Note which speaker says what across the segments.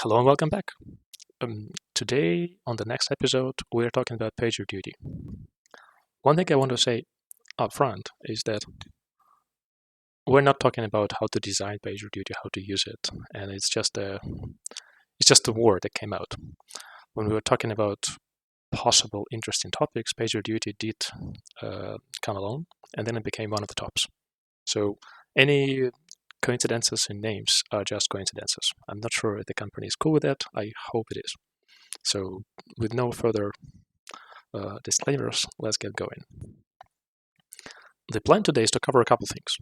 Speaker 1: Hello and welcome back. Today, on the next episode, we're talking about PagerDuty. One thing I want to say up front is that we're not talking about how to design PagerDuty, how to use it, and it's just a word that came out. When we were talking about possible interesting topics, PagerDuty did come along, and then it became one of the tops. So any coincidences in names are just coincidences. I'm not sure if the company is cool with that. I hope it is. So with no further disclaimers, let's get going. The plan today is to cover a couple things.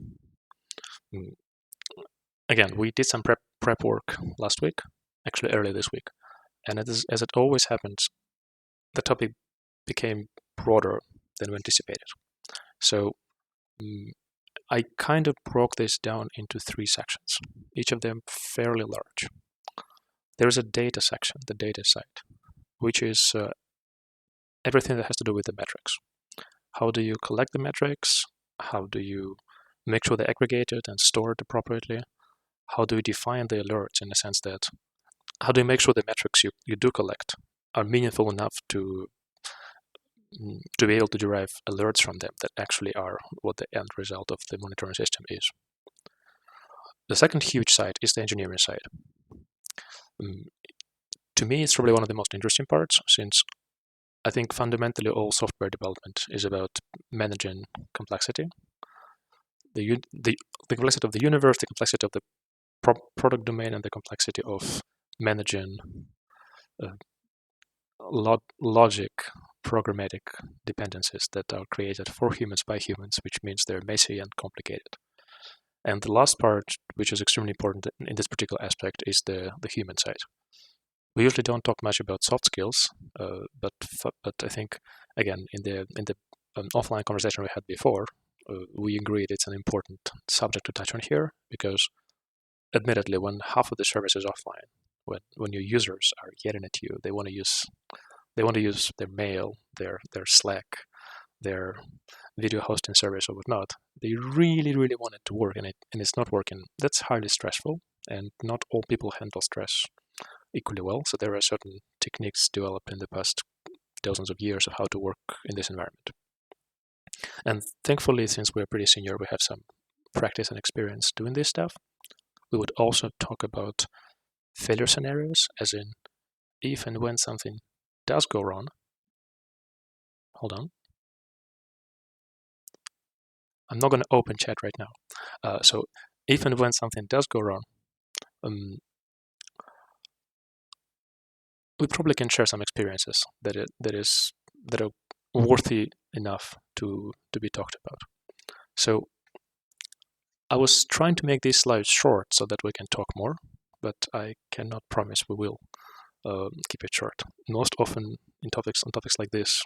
Speaker 1: Again, we did some prep work last week, actually early this week, and as it always happens, the topic became broader than we anticipated. So I kind of broke this down into three sections, each of them fairly large. There's a data section, the data side, which is everything that has to do with the metrics. How do you collect the metrics? How do you make sure they're aggregated and stored appropriately? How do you define the alerts in the sense that how do you make sure the metrics you do collect are meaningful enough to be able to derive alerts from them that actually are what the end result of the monitoring system is? The second huge side is the engineering side. To me, it's probably one of the most interesting parts, since I think fundamentally all software development is about managing complexity. The complexity of the universe, the complexity of the product domain, and the complexity of managing logic programmatic dependencies that are created for humans by humans, which means they're messy and complicated. And the last part, which is extremely important in this particular aspect, is the human side. We usually don't talk much about soft skills, but I think, again, in the offline conversation we had before, we agreed it's an important subject to touch on here, because admittedly, when half of the service is offline, when your users are yelling at you, they want to use their mail, their Slack, their video hosting service or whatnot. They really, really want it to work, and it's not working. That's highly stressful, and not all people handle stress equally well. So there are certain techniques developed in the past dozens of years of how to work in this environment. And thankfully, since we're pretty senior, we have some practice and experience doing this stuff. We would also talk about failure scenarios, as in if and when something does go wrong. Hold on. I'm not going to open chat right now. So if and when something does go wrong, we probably can share some experiences that are worthy enough to be talked about. So I was trying to make these slides short so that we can talk more, but I cannot promise we will keep it short. Most often on topics like this,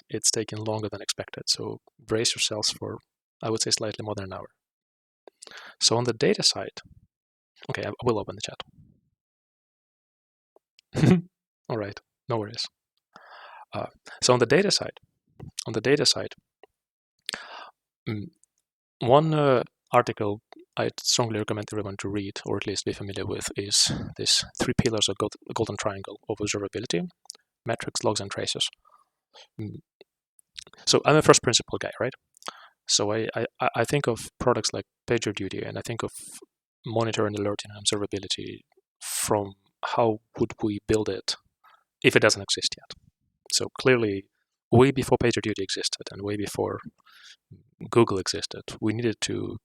Speaker 1: it's taking longer than expected. So brace yourselves for, I would say, slightly more than an hour. So on the data side, okay, I will open the chat. All right, no worries. So on the data side, one article I'd strongly recommend everyone to read, or at least be familiar with, is this 3 pillars of golden triangle of observability: metrics, logs, and traces. So I'm a first principle guy, right? So I think of products like PagerDuty, and I think of monitoring, alerting, and observability from how would we build it if it doesn't exist yet. So clearly, way before PagerDuty existed and way before Google existed, we needed to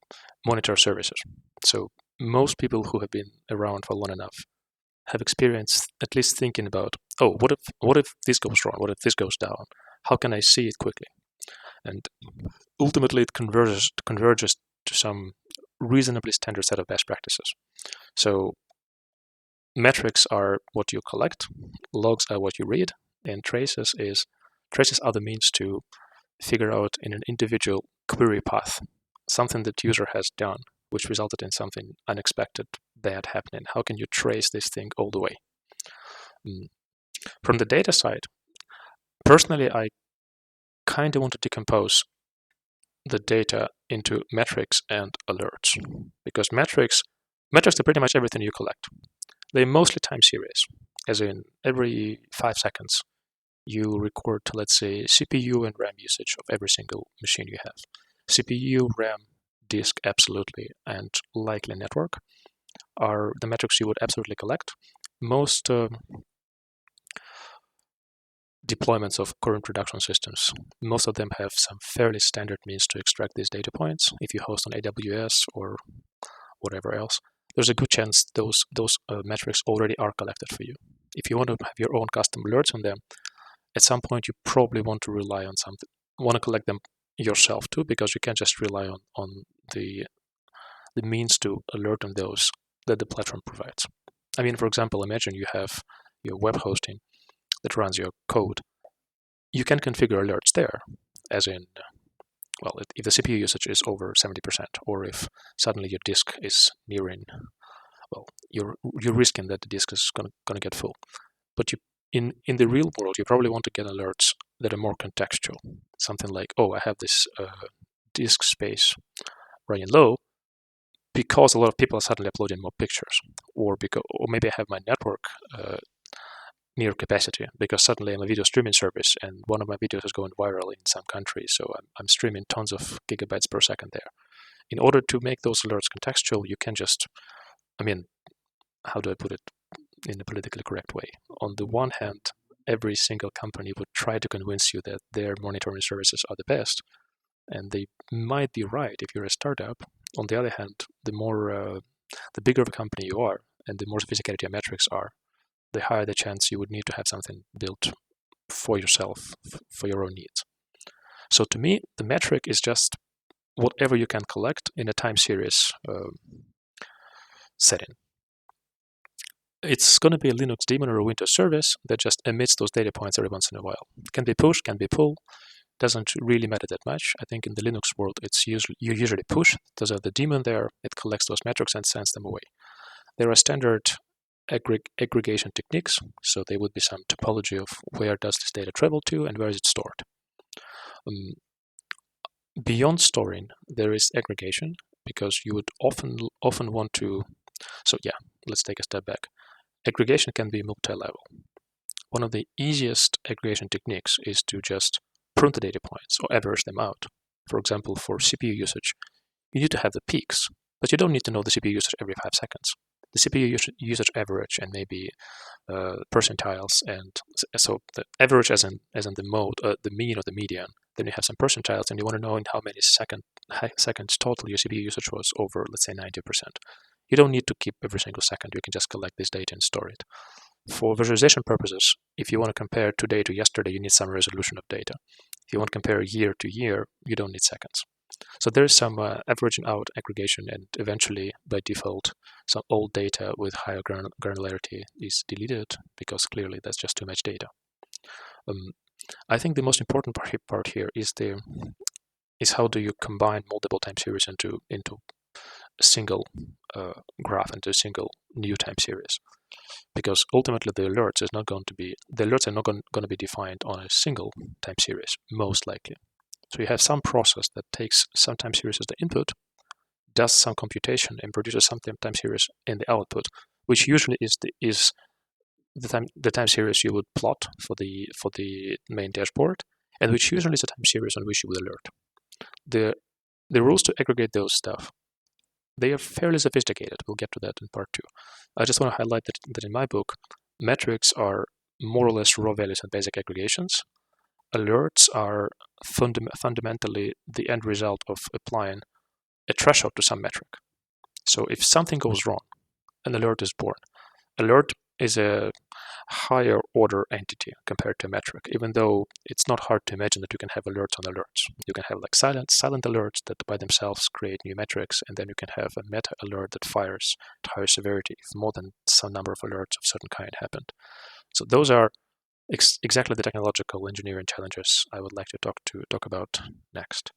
Speaker 1: monitor services. So most people who have been around for long enough have experienced at least thinking about, oh, what if this goes wrong? What if this goes down? How can I see it quickly? And ultimately, it converges to some reasonably standard set of best practices. So metrics are what you collect, logs are what you read, and traces are the means to figure out in an individual query path something that user has done which resulted in something unexpected bad happening. How can you trace this thing all the way? From the data side, personally, I kind of want to decompose the data into metrics and alerts, because metrics are pretty much everything you collect. They're mostly time series, as in every 5 seconds you record, let's say, CPU and RAM usage of every single machine you have. CPU, RAM, disk, absolutely, and likely network are the metrics you would absolutely collect. Most deployments of current production systems, most of them have some fairly standard means to extract these data points. If you host on AWS or whatever else, there's a good chance those metrics already are collected for you. If you want to have your own custom alerts on them, at some point you probably want to rely on something, want to collect them yourself too, because you can't just rely on the means to alert on those that the platform provides. I mean, for example, imagine you have your web hosting that runs your code. You can configure alerts there, as in, well, if the CPU usage is over 70%, or if suddenly your disk is nearing, well, you're risking that the disk is gonna get full. But in the real world, you probably want to get alerts that are more contextual. Something like, oh, I have this disk space running low because a lot of people are suddenly uploading more pictures, or maybe I have my network near capacity because suddenly I'm a video streaming service and one of my videos is going viral in some country, so I'm streaming tons of gigabytes per second there. In order to make those alerts contextual, you can just, I mean, how do I put it in a politically correct way? On the one hand, every single company would try to convince you that their monitoring services are the best, and they might be right if you're a startup. On the other hand, the bigger of a company you are, and the more sophisticated your metrics are, the higher the chance you would need to have something built for yourself, for your own needs. So to me, the metric is just whatever you can collect in a time series setting. It's going to be a Linux daemon or a Windows service that just emits those data points every once in a while. It can be push, can be pull. Doesn't really matter that much. I think in the Linux world, you usually push. There's the daemon there. It collects those metrics and sends them away. There are standard aggregation techniques. So there would be some topology of where does this data travel to and where is it stored. Beyond storing, there is aggregation, because you would often want to. So yeah, let's take a step back. Aggregation can be multi-level. One of the easiest aggregation techniques is to just prune the data points or average them out. For example, for CPU usage, you need to have the peaks, but you don't need to know the CPU usage every 5 seconds. The CPU usage average and maybe percentiles, and so the average as in the mode, the mean or the median. Then you have some percentiles, and you want to know in how many seconds total your CPU usage was over, let's say, 90%. You don't need to keep every single second. You can just collect this data and store it. For visualization purposes, if you want to compare today to yesterday, you need some resolution of data. If you want to compare year to year, you don't need seconds. So there is some averaging out aggregation, and eventually, by default, some old data with higher granularity is deleted because clearly that's just too much data. I think the most important part here is how do you combine multiple time series into a single graph, into a single new time series. Because ultimately the alerts are not going to be defined on a single time series, most likely. So you have some process that takes some time series as the input, does some computation, and produces some time series in the output, which usually is the time series you would plot for the main dashboard, and which usually is a time series on which you would alert. The rules to aggregate those stuff, they are fairly sophisticated. We'll get to that in part 2. I just want to highlight that in my book, metrics are more or less raw values and basic aggregations. Alerts are fundamentally the end result of applying a threshold to some metric. So if something goes wrong, an alert is born. Alert is a higher order entity compared to a metric, even though it's not hard to imagine that you can have alerts on alerts. You can have like silent alerts that by themselves create new metrics, and then you can have a meta alert that fires at higher severity if more than some number of alerts of certain kind happened. So those are exactly the technological engineering challenges I would like to talk about next.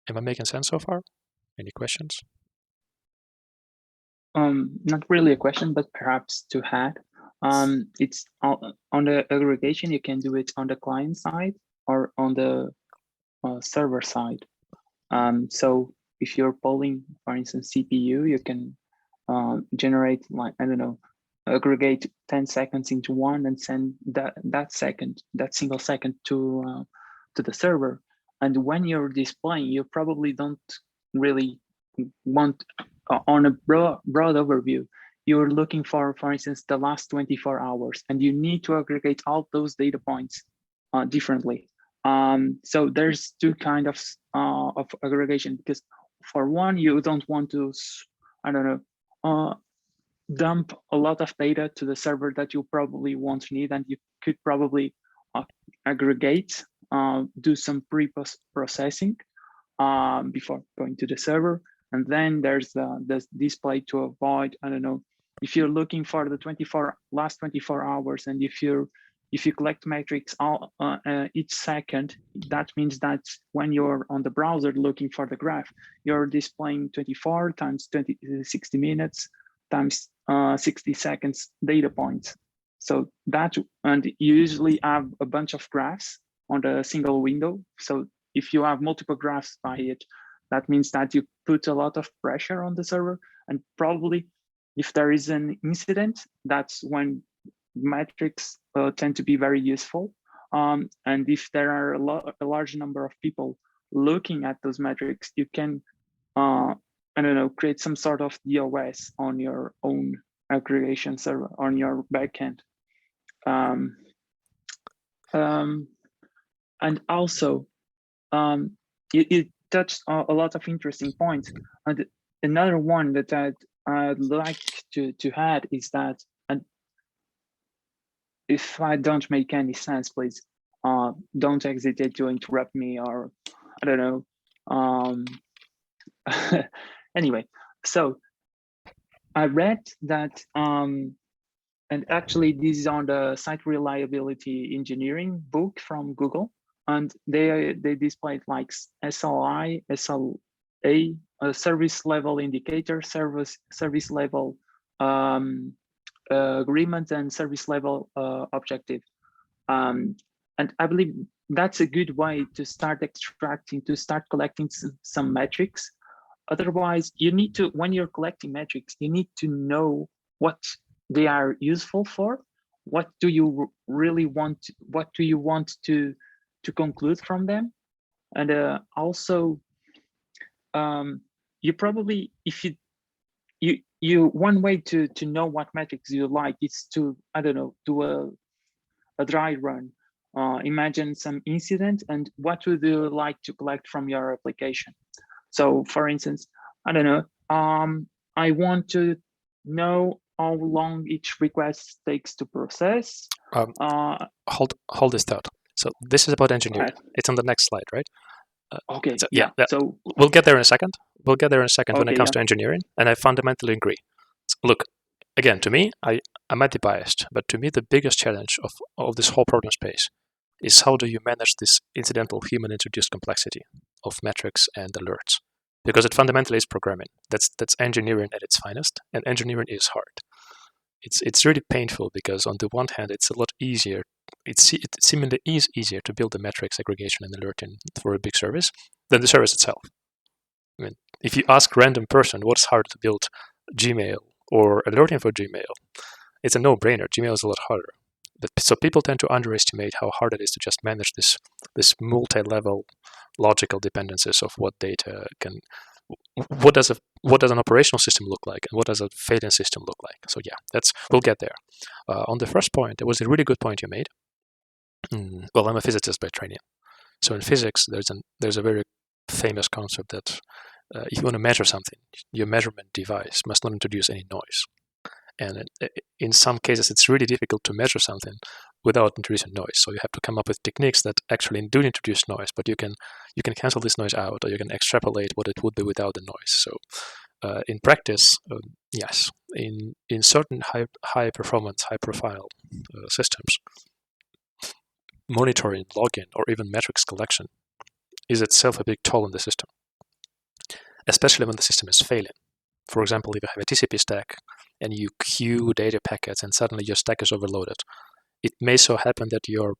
Speaker 1: Am I making sense so far? Any questions?
Speaker 2: Not really a question, but perhaps to add. It's on the aggregation, you can do it on the client side or on the server side. So if you're polling, for instance, CPU, you can generate, like, I don't know, aggregate 10 seconds into one and send that single second to the server. And when you're displaying, you probably don't really want, on a broad overview, you're looking for instance, the last 24 hours, and you need to aggregate all those data points differently. So there's two kind of aggregation, because for one, you don't want to, I don't know, dump a lot of data to the server that you probably won't need, and you could probably aggregate, do some pre-processing before going to the server. And then there's the display to avoid, I don't know, if you're looking for the last 24 hours, and if you collect metrics each second, that means that when you're on the browser looking for the graph, you're displaying 24 times 60 minutes times 60 seconds data points. So that, and you usually have a bunch of graphs on the single window. So if you have multiple graphs by it, that means that you put a lot of pressure on the server, and probably if there is an incident, that's when metrics tend to be very useful. And if there are a large number of people looking at those metrics, you can, I don't know, create some sort of DOS on your own aggregation server, on your backend. And also, it touched a lot of interesting points. And another one that I'd like to add is that, and if I don't make any sense, please don't hesitate to interrupt me, or I don't know. Anyway, so I read that, and actually this is on the site reliability engineering book from Google, and they displayed like SLI, SLA, service level indicator, service level agreement, and service level objective. And I believe that's a good way to start extracting, to start collecting some metrics. Otherwise, you need to, when you're collecting metrics, you need to know what they are useful for. What do you really want? What do you want to conclude from them? And also, you probably, if you one way to know what metrics you like is to, I don't know, do a dry run. Imagine some incident, and what would you like to collect from your application? So for instance, I don't know, I want to know how long each request takes to process.
Speaker 1: Hold this thought. So this is about engineering. It's on the next slide, right?
Speaker 2: Okay.
Speaker 1: So,
Speaker 2: yeah. So
Speaker 1: we'll get there in a second. We'll get there in a second when it comes
Speaker 2: yeah.
Speaker 1: to engineering, and I fundamentally agree. So look, again, to me, I might be biased, but to me, the biggest challenge of this whole problem space is how do you manage this incidental human-introduced complexity of metrics and alerts? Because it fundamentally is programming. That's engineering at its finest, and engineering is hard. It's really painful because on the one hand, it's a lot easier. It seemingly is easier to build the metrics aggregation and alerting for a big service than the service itself. I mean, if you ask a random person what's harder to build, Gmail or alerting for Gmail, it's a no-brainer. Gmail is a lot harder. So people tend to underestimate how hard it is to just manage this multi-level logical dependencies of what data can. What does an operational system look like, and what does a failing system look like? So yeah, we'll get there. On the first point, there was a really good point you made. Well, I'm a physicist by training, so in physics, there's a very famous concept that if you want to measure something, your measurement device must not introduce any noise. And in some cases, it's really difficult to measure something without introducing noise. So you have to come up with techniques that actually do introduce noise, but you can cancel this noise out, or you can extrapolate what it would be without the noise. So in practice, yes, in certain high performance, high profile systems, monitoring, logging, or even metrics collection is itself a big toll in the system, especially when the system is failing. For example, if you have a TCP stack and you queue data packets and suddenly your stack is overloaded, it may so happen that your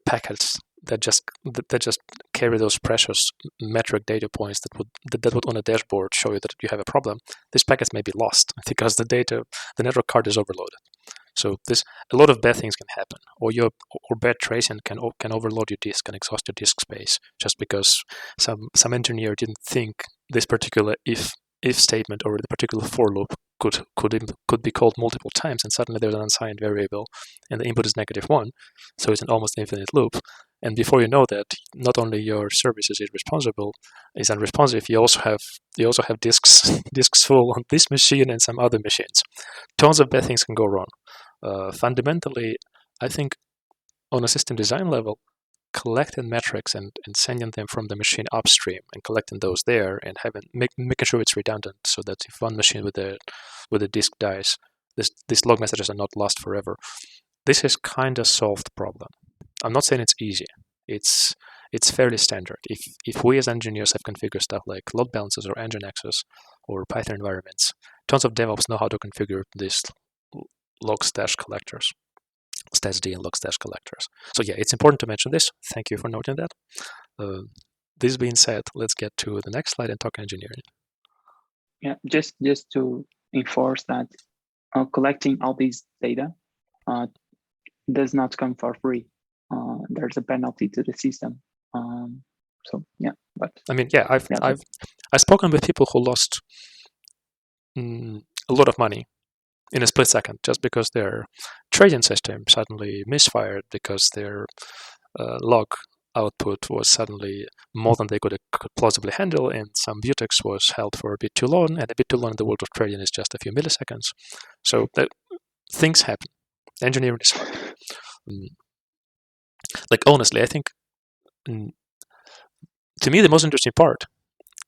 Speaker 1: packets that just carry those precious metric data points that would on a dashboard show you that you have a problem. This packet may be lost because the network card is overloaded. So a lot of bad things can happen, or bad tracing can overload your disk and exhaust your disk space just because some engineer didn't think this particular if statement or the particular for loop could be called multiple times, and suddenly there's an unsigned variable and the input is -1, so it's an almost infinite loop. And before you know that, not only your service is unresponsive, you also have disks full on this machine and some other machines. Tons of bad things can go wrong. Fundamentally, I think on a system design level, collecting metrics and sending them from the machine upstream and collecting those there and making sure it's redundant, so that if one machine with a disk dies, these log messages are not lost forever. This has kind of solved the problem. I'm not saying it's easy. It's fairly standard. If we as engineers have configured stuff like load balancers or Nginx or Python environments, tons of DevOps know how to configure these log stash collectors, stash-d and log stash collectors. So yeah, it's important to mention this. Thank you for noting that. This being said, let's get to the next slide and talk engineering.
Speaker 2: Yeah, just to enforce that collecting all these data does not come for free. There's a penalty to the system. So yeah, but
Speaker 1: I mean, yeah, I've spoken with people who lost a lot of money in a split second just because their trading system suddenly misfired because their log output was suddenly more than they could plausibly handle, and some mutex was held for a bit too long, and a bit too long in the world of trading is just a few milliseconds. So things happen. Engineering is hard. Like, honestly, I think to me the most interesting part,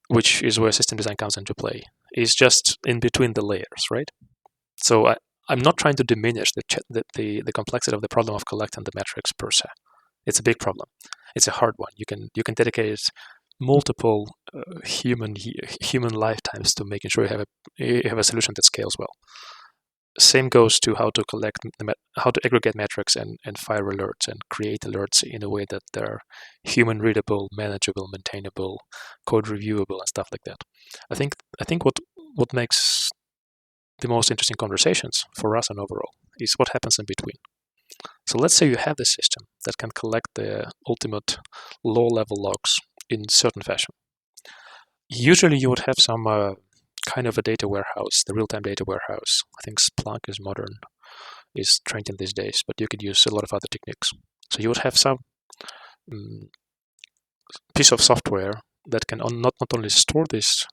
Speaker 1: which is where system design comes into play, is just in between the layers, right? So I'm not trying to diminish the complexity of the problem of collecting the metrics per se. It's a big problem. It's a hard one. You can dedicate multiple human lifetimes to making sure you have a solution that scales well. Same goes to how to aggregate metrics and fire alerts and create alerts in a way that they're human readable, manageable, maintainable, code reviewable, and stuff like that. I think what makes the most interesting conversations for us and overall is what happens in between. So let's say you have this system that can collect the ultimate low-level logs in certain fashion. Usually you would have some kind of a data warehouse, the real-time data warehouse. I think Splunk is trending these days, but you could use a lot of other techniques. So you would have some piece of software that can not only store this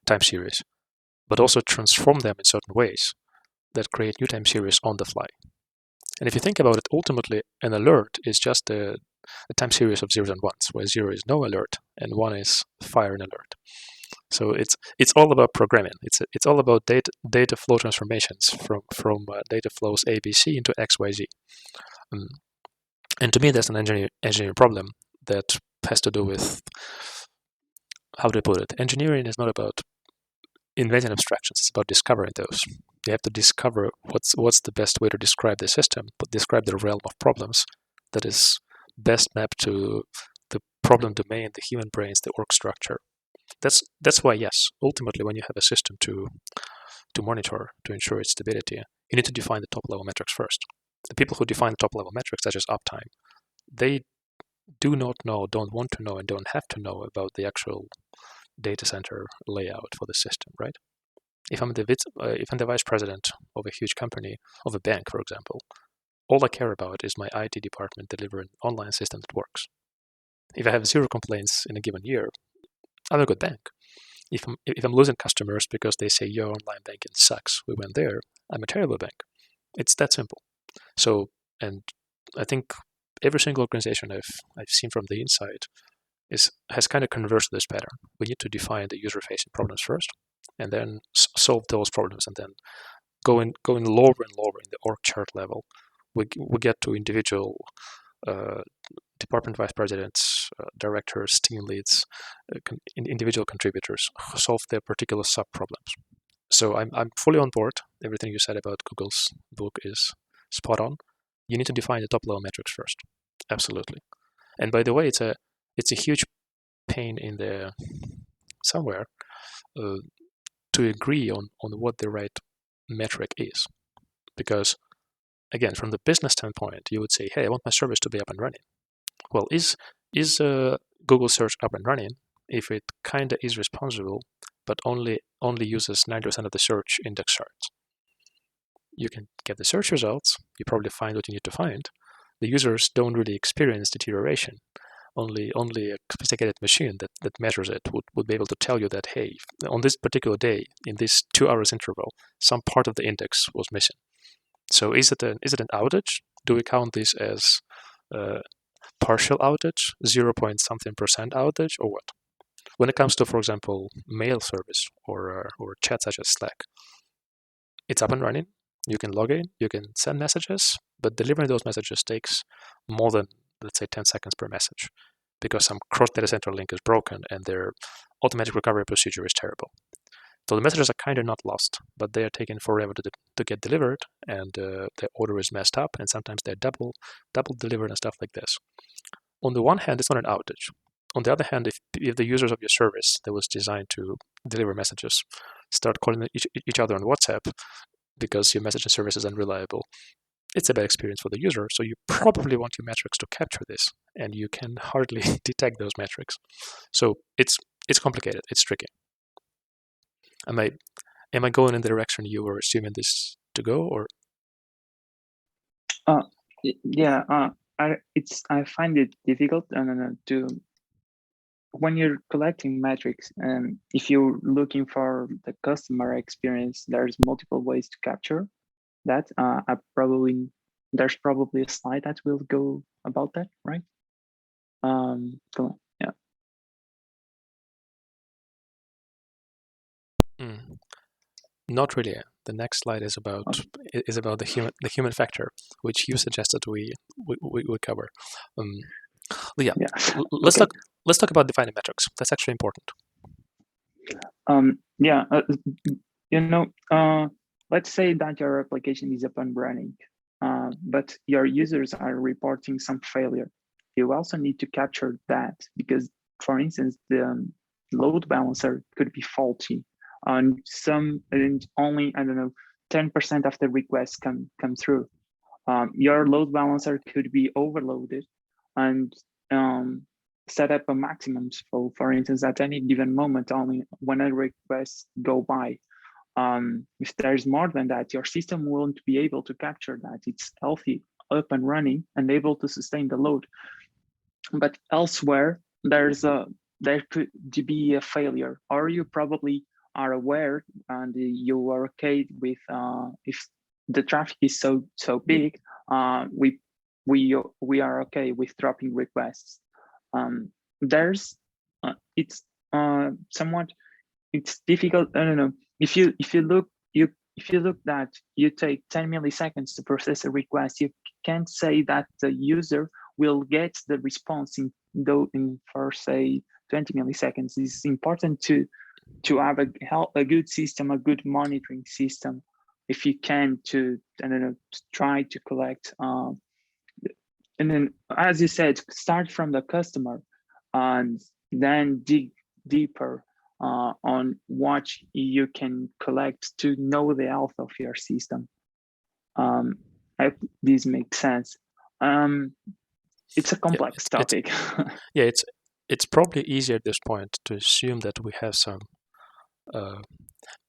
Speaker 1: time series, but also transform them in certain ways that create new time series on the fly. And if you think about it, ultimately, an alert is just a time series of zeros and ones, where 0 is no alert and 1 is fire an alert. So it's all about programming. It's all about data flow transformations from data flows ABC into XYZ. And to me, that's an engineering problem that has to do with, how do I put it? Engineering is not about inventing abstractions. It's about discovering those. You have to discover what's the best way to describe the system, but describe the realm of problems that is best mapped to the problem domain, the human brains, the org structure. That's why, yes, ultimately, when you have a system to monitor, to ensure its stability, you need to define the top-level metrics first. The people who define top-level metrics, such as uptime, they do not know, don't want to know, and don't have to know about the actual data center layout for the system, right? If I'm the vice president of a huge company, of a bank, for example, all I care about is my IT department delivering an online system that works. If I have 0 complaints in a given year, I'm a good bank. If I'm losing customers because they say your online banking sucks, we went there, I'm a terrible bank. It's that simple. So, and I think every single organization I've seen from the inside has kind of converged to this pattern. We need to define the user-facing problems first, and then solve those problems, and then going lower and lower in the org chart level, we get to individual department vice presidents, directors, team leads, individual contributors who solve their particular sub-problems. So I'm fully on board. Everything you said about Google's book is spot on. You need to define the top-level metrics first. Absolutely. And by the way, it's a huge pain in the somewhere to agree on what the right metric is, because again, from the business standpoint, you would say, hey, I want my service to be up and running. Well, is Google search up and running if it kind of is responsible, but only uses 90% of the search index charts? You can get the search results, you probably find what you need to find. The users don't really experience deterioration. Only a sophisticated machine that measures it would be able to tell you that, hey, on this particular day, in this 2 hours interval, some part of the index was missing. So is it an outage? Do we count this as partial outage, 0 point something percent outage, or what? When it comes to, for example, mail service or chat such as Slack, it's up and running. You can log in, you can send messages, but delivering those messages takes more than, let's say, 10 seconds per message, because some cross data center link is broken and their automatic recovery procedure is terrible. So the messages are kind of not lost, but they are taking forever to get delivered, and the order is messed up, and sometimes they're double delivered and stuff like this. On the one hand, it's not an outage. On the other hand, if the users of your service that was designed to deliver messages start calling each other on WhatsApp because your messaging service is unreliable, it's a bad experience for the user. So you probably want your metrics to capture this, and you can hardly detect those metrics. So it's complicated. It's tricky. Am I going in the direction you were assuming this to go, or?
Speaker 2: Yeah, I find it difficult to when you're collecting metrics, and if you're looking for the customer experience, there's multiple ways to capture that. There's probably a slide that will go about that, right? So, yeah.
Speaker 1: Not really. The next slide is about the human factor, which you suggested we cover. Yeah. Let's
Speaker 2: Okay.
Speaker 1: talk about defining metrics. That's actually important.
Speaker 2: Yeah. Let's say that your application is up and running, but your users are reporting some failure. You also need to capture that because, for instance, the load balancer could be faulty and only, I don't know, 10% of the requests come through. Your load balancer could be overloaded and set up a maximum. So for instance, at any given moment, only when a request go by. If there's more than that, your system won't be able to capture that. It's healthy, up and running, and able to sustain the load. But elsewhere, there could be a failure, or you probably are aware and you are okay with if the traffic is so big, we are okay with dropping requests. There's it's somewhat it's difficult. I don't know if you look that you take 10 milliseconds to process a request, you can't say that the user will get the response in for say 20 milliseconds. It's important to have a good system, a good monitoring system, if you can, to try to collect. And then, as you said, start from the customer and then dig deeper on what you can collect to know the health of your system. I hope this makes sense. It's a complex topic.
Speaker 1: It's probably easier at this point to assume that we have some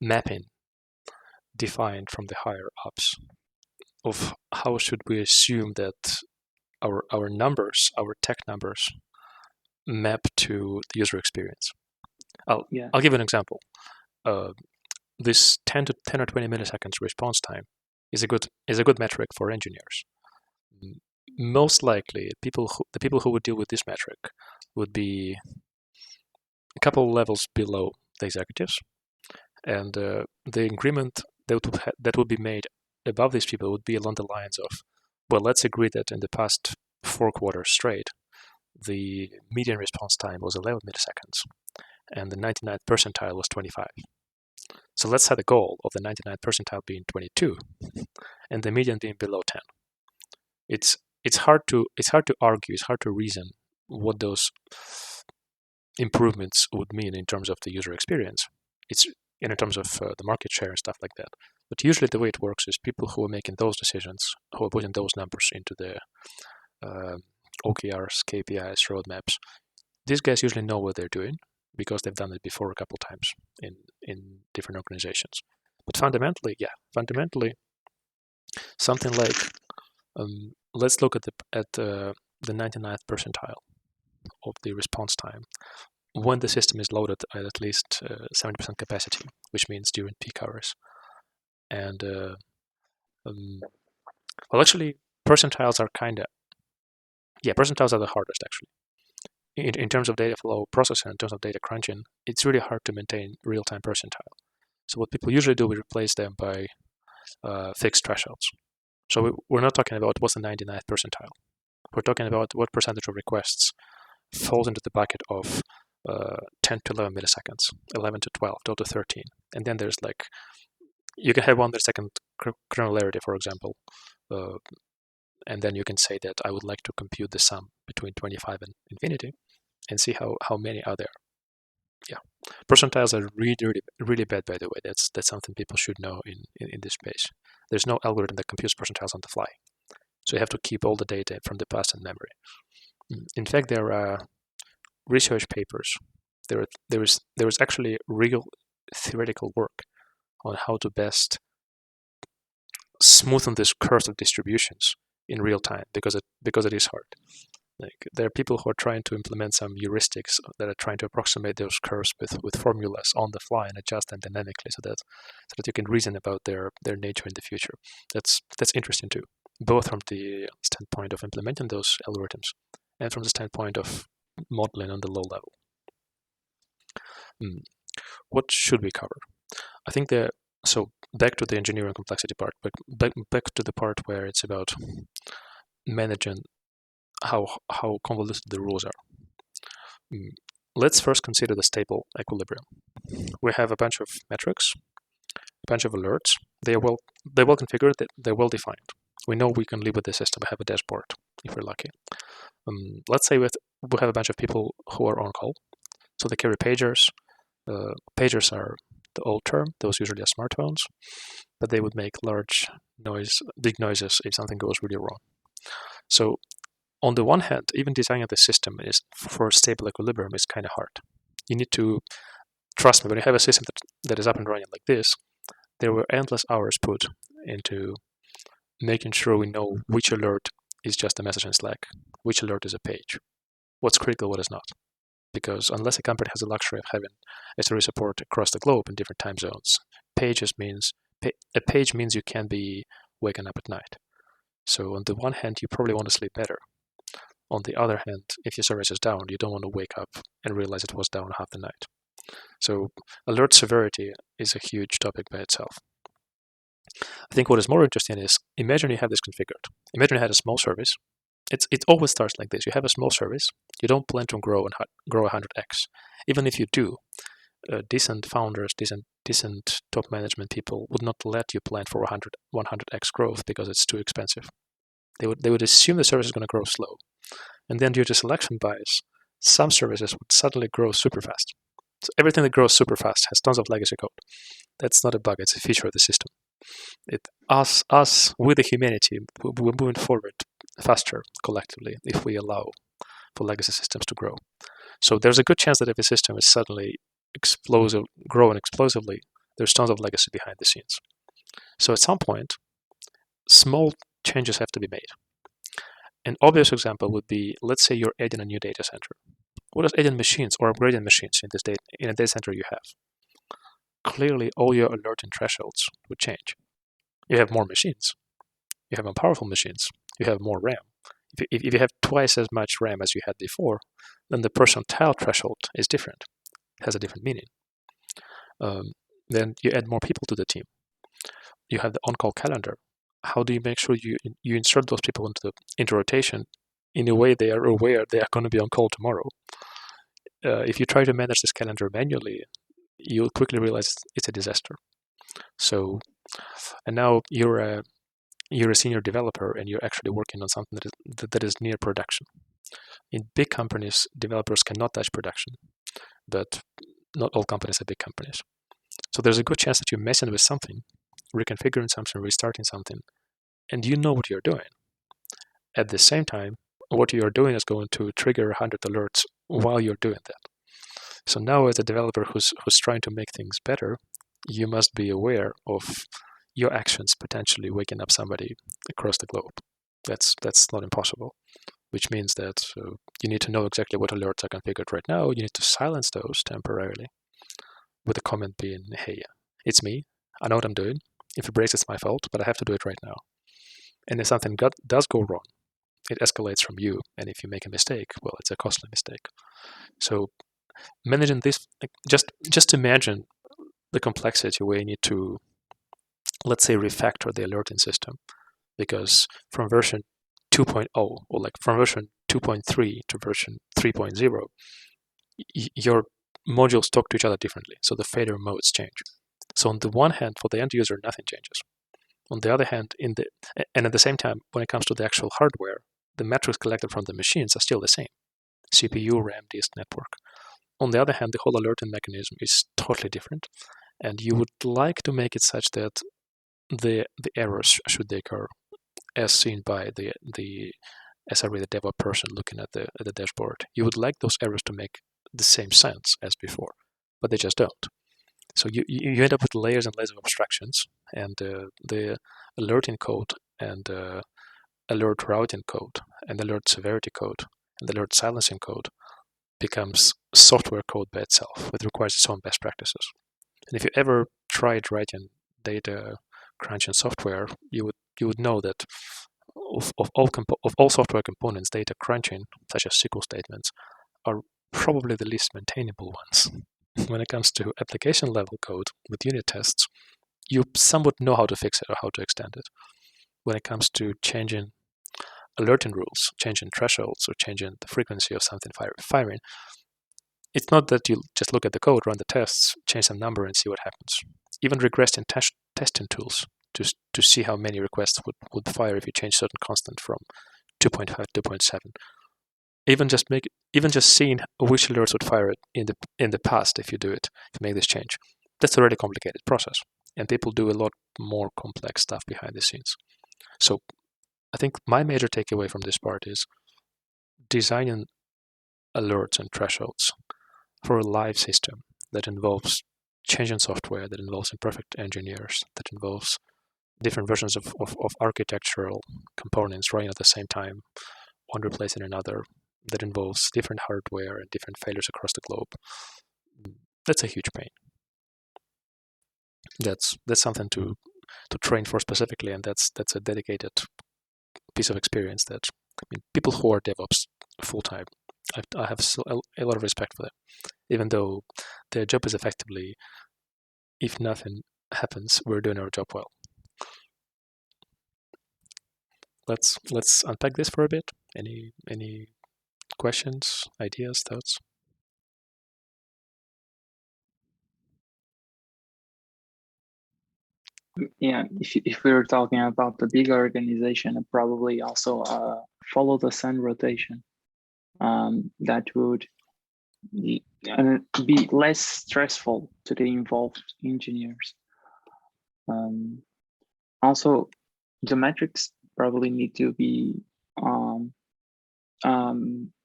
Speaker 1: mapping defined from the higher ups of how should we assume that our numbers, our tech numbers, map to the user experience. I'll give an example. This 10 or 20 milliseconds response time is a good metric for engineers. Most likely, the people who would deal with this metric would be a couple levels below the executives, and the agreement that would be made above these people would be along the lines of, well, let's agree that in the past 4 quarters straight, the median response time was 11 milliseconds, and the 99th percentile was 25. So let's set a goal of the 99th percentile being 22, and the median being below 10. It's hard to argue, it's hard to reason what those improvements would mean in terms of the user experience. It's in terms of the market share and stuff like that. But usually the way it works is people who are making those decisions, who are putting those numbers into the OKRs, KPIs, roadmaps, these guys usually know what they're doing because they've done it before a couple times in different organizations. But fundamentally, something like let's look at the 99th percentile of the response time when the system is loaded at least 70% capacity, which means during peak hours. And well, actually, percentiles are percentiles are the hardest actually. In terms of data flow processing, in terms of data crunching, it's really hard to maintain real-time percentile. So what people usually do, we replace them by fixed thresholds. So we're not talking about what's the 99th percentile. We're talking about what percentage of requests falls into the bucket of 10 to 11 milliseconds, 11 to 12, 12 to 13. And then there's like, you can have 1 millisecond granularity, for example. And then you can say that I would like to compute the sum between 25 and infinity and see how many are there. Yeah, percentiles are really bad, by the way. That's something people should know in this space. There's no algorithm that computes percentiles on the fly. So you have to keep all the data from the past in memory. In fact, there are research papers. There is actually real theoretical work on how to best smoothen this curve of distributions in real time because it is hard. Like there are people who are trying to implement some heuristics that are trying to approximate those curves with formulas on the fly and adjust them dynamically so that you can reason about their nature in the future. That's interesting too, both from the standpoint of implementing those algorithms and from the standpoint of modeling on the low level. What should we cover? I think so back to the engineering complexity part, but back to the part where it's about managing how convoluted the rules are. Let's first consider the stable equilibrium. We have a bunch of metrics, a bunch of alerts. They're well configured. They're well defined. We know we can live with the system. We have a dashboard if we're lucky. Let's say we have a bunch of people who are on call, so they carry pagers. Pagers are the old term. Those usually are smartphones, but they would make big noises if something goes really wrong. So on the one hand, even designing the system is for stable equilibrium is kind of hard. You need to trust me. When you have a system that is up and running like this, there were endless hours put into making sure we know which alert is just a message in Slack, which alert is a page, what's critical, what is not. Because unless a company has the luxury of having SRE support across the globe in different time zones, a page means you can be waking up at night. So on the one hand, you probably want to sleep better. On the other hand, if your service is down, you don't want to wake up and realize it was down half the night. So alert severity is a huge topic by itself. I think what is more interesting is, imagine you have this configured. Imagine you had a small service. It always starts like this. You have a small service. You don't plan to grow 100x. Even if you do, decent founders, decent top management people would not let you plan for 100x growth because it's too expensive. They would assume the service is going to grow slow. And then due to selection bias, some services would suddenly grow super fast. So everything that grows super fast has tons of legacy code. That's not a bug, it's a feature of the system. Us with the humanity, we're moving forward faster collectively if we allow for legacy systems to grow. So there's a good chance that if a system is suddenly growing explosively, there's tons of legacy behind the scenes. So at some point, small changes have to be made. An obvious example would be, let's say you're adding a new data center. What does adding machines or upgrading machines in a data center you have? Clearly, all your alerting thresholds would change. You have more machines. You have more powerful machines. You have more RAM. If you have twice as much RAM as you had before, then the percentile threshold is different. It has a different meaning. Then you add more people to the team. You have the on-call calendar. How do you make sure you insert those people into rotation in a way they are aware they are going to be on call tomorrow? If you try to manage this calendar manually, you'll quickly realize it's a disaster. So, and now you're a senior developer and you're actually working on something that is near production. In big companies, developers cannot touch production, but not all companies are big companies. So there's a good chance that you're messing with something, reconfiguring something, restarting something, and you know what you're doing. At the same time, what you're doing is going to trigger 100 alerts while you're doing that. So now as a developer who's trying to make things better, you must be aware of your actions potentially waking up somebody across the globe. That's not impossible, which means that you need to know exactly what alerts are configured right now. You need to silence those temporarily with a comment being, hey, it's me. I know what I'm doing. If it breaks, it's my fault, but I have to do it right now. And if something does go wrong, it escalates from you. And if you make a mistake, well, it's a costly mistake. So managing this, just imagine the complexity where you need to, let's say, refactor the alerting system, because from version 2.0 or like from version 2.3 to version 3.0, your modules talk to each other differently. So the failure modes change. So on the one hand, for the end user, nothing changes. On the other hand, and at the same time, when it comes to the actual hardware, the metrics collected from the machines are still the same: CPU, RAM, disk, network. On the other hand, the whole alerting mechanism is totally different, and you would like to make it such that the errors, should they occur, as seen by the SRE, the DevOps person looking at the dashboard, you would like those errors to make the same sense as before, but they just don't. So you end up with layers and layers of abstractions, and the alerting code and alert routing code and alert severity code and alert silencing code becomes software code by itself, which requires its own best practices. And if you ever tried writing data crunching software, you would know that of all software components, data crunching, such as SQL statements, are probably the least maintainable ones. When it comes to application level code with unit tests, you somewhat know how to fix it or how to extend it. When it comes to changing alerting rules, changing thresholds, or changing the frequency of something firing, it's not that you just look at the code, run the tests, change some number, and see what happens. Even regressing testing tools to see how many requests would fire if you change certain constant from 2.5 to 2.7. Even just seeing which alerts would fire in the past if you make this change, that's already a complicated process, and people do a lot more complex stuff behind the scenes. So I think my major takeaway from this part is designing alerts and thresholds for a live system that involves changing software, that involves imperfect engineers, that involves different versions of architectural components running at the same time, one replacing another, that involves different hardware and different failures across the globe. That's a huge pain. That's something to train for specifically, and that's a dedicated piece of experience that people who are DevOps full time, I have a lot of respect for them, even though their job is effectively, if nothing happens, we're doing our job well. Let's unpack this for a bit. Any questions, ideas, thoughts?
Speaker 2: Yeah, if we were talking about the big organization, I'd probably also follow the sun rotation. That would be less stressful to the involved engineers. Also, the metrics probably need to be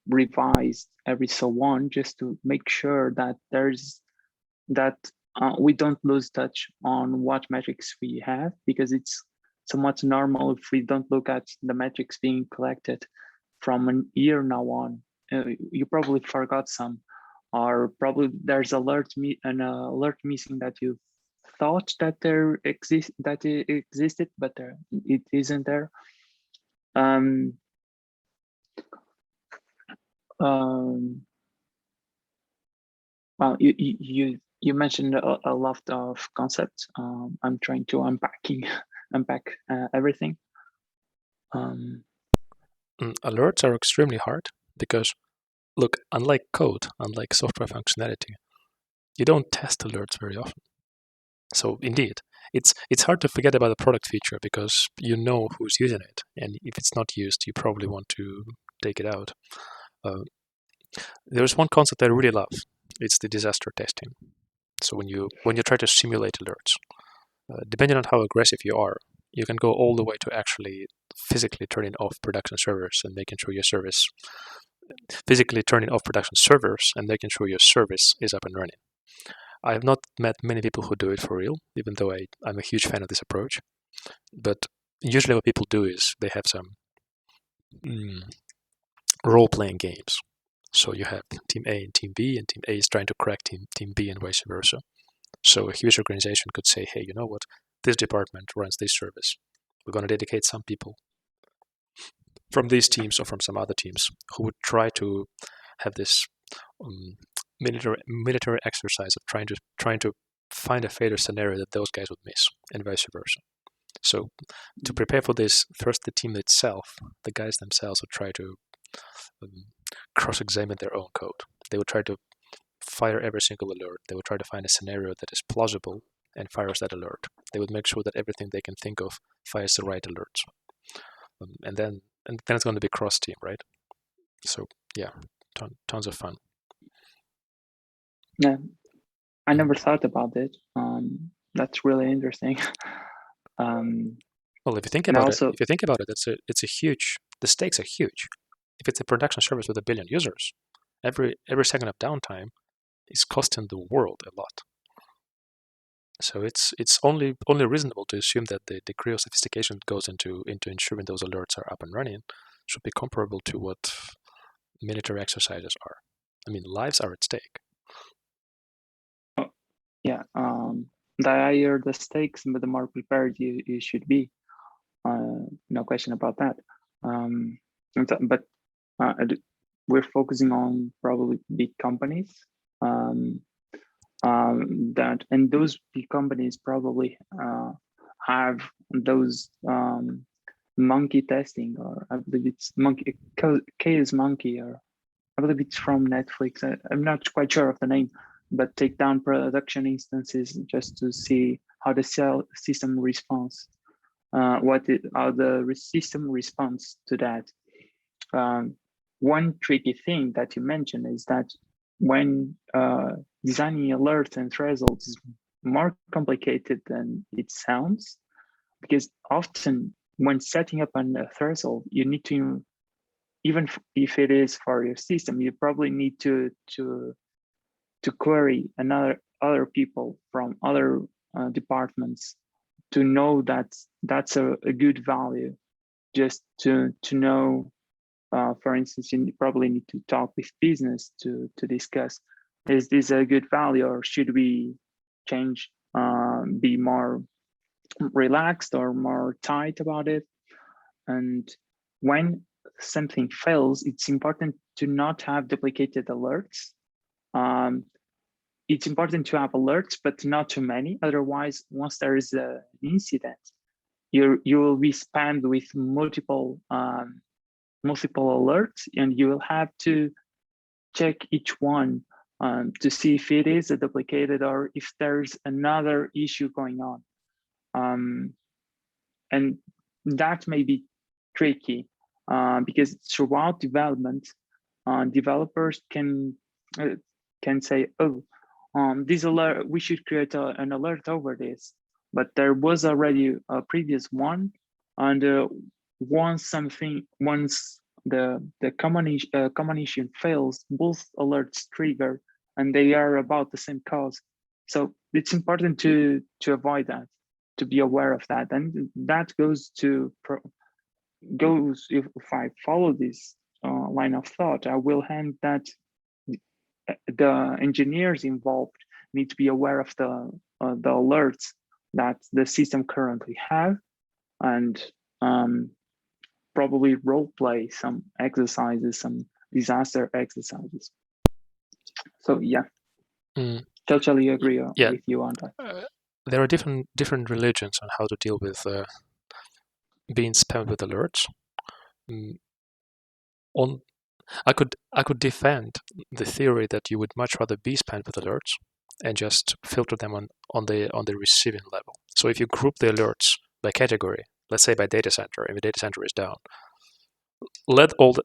Speaker 2: revised every so on, just to make sure that we don't lose touch on what metrics we have, because it's somewhat normal if we don't look at the metrics being collected from a year now on. You probably forgot some, or probably there's an alert missing that you thought that it existed, but it isn't there. Well, you mentioned a lot of concepts. I'm trying to unpack everything.
Speaker 1: Alerts are extremely hard because, look, unlike code, unlike software functionality, you don't test alerts very often. So indeed, it's hard to forget about a product feature because you know who's using it, and if it's not used, you probably want to take it out. There's one concept I really love. It's the disaster testing. So when you try to simulate alerts, depending on how aggressive you are, you can go all the way to actually physically turning off production servers and making sure your service physically turning off production servers and making sure your service is up and running. I have not met many people who do it for real, even though I'm a huge fan of this approach. But usually what people do is they have some mm, role-playing games. So you have Team A and Team B, and Team A is trying to crack Team B and vice versa. So a huge organization could say, hey, you know what? This department runs this service. We're going to dedicate some people from these teams or from some other teams who would try to have this um, military exercise of trying to find a failure scenario that those guys would miss, and vice versa. So to prepare for this, first the team itself, the guys themselves would try to um, cross-examine their own code. They would try to fire every single alert. They would try to find a scenario that is plausible and fires that alert. They would make sure that everything they can think of fires the right alerts. And then it's going to be cross-team, right? So yeah, tons of fun.
Speaker 2: Yeah, I never thought about it. That's really interesting.
Speaker 1: Well, if you think
Speaker 2: And
Speaker 1: about
Speaker 2: also,
Speaker 1: it's a huge. The stakes are huge. If it's a production service with 1 billion users, every second of downtime is costing the world a lot. So it's only reasonable to assume that the degree of sophistication that goes into ensuring those alerts are up and running should be comparable to what military exercises are. I mean, lives are at stake.
Speaker 2: yeah, the higher the stakes, the more prepared you should be. No question about that. But we're focusing on probably big companies. That and those big companies probably have those monkey testing, or I believe it's monkey chaos monkey, or I believe it's from Netflix. I'm not quite sure of the name, but take down production instances just to see how the system responds. How the system responds to that. One tricky thing that you mentioned is that when designing alerts and thresholds is more complicated than it sounds, because often when setting up a threshold, you need to, even if it is for your system, you probably need to query other people from other departments to know that that's a good value. Just to know, for instance, you probably need to talk with business to discuss, is this a good value, or should we change, be more relaxed or more tight about it? And when something fails, it's important to not have duplicated alerts. It's important to have alerts, but not too many. Otherwise, once there is an incident, you will be spammed with multiple alerts, and you will have to check each one to see if it is a duplicated or if there's another issue going on. And that may be tricky because throughout development, developers can say, oh, this alert, we should create an alert over this, but there was already a previous one, and once the combination fails, both alerts trigger, and they are about the same cause. So it's important to avoid that, to be aware of that, and that goes if I follow this line of thought, I will hand that the engineers involved need to be aware of the alerts that the system currently have, and probably role play some exercises, some disaster exercises. So yeah, totally agree with you on that.
Speaker 1: There are different religions on how to deal with being spammed with alerts. I could defend the theory that you would much rather be spammed with alerts and just filter them on the receiving level. So if you group the alerts by category, let's say by data center, if the data center is down, let all the,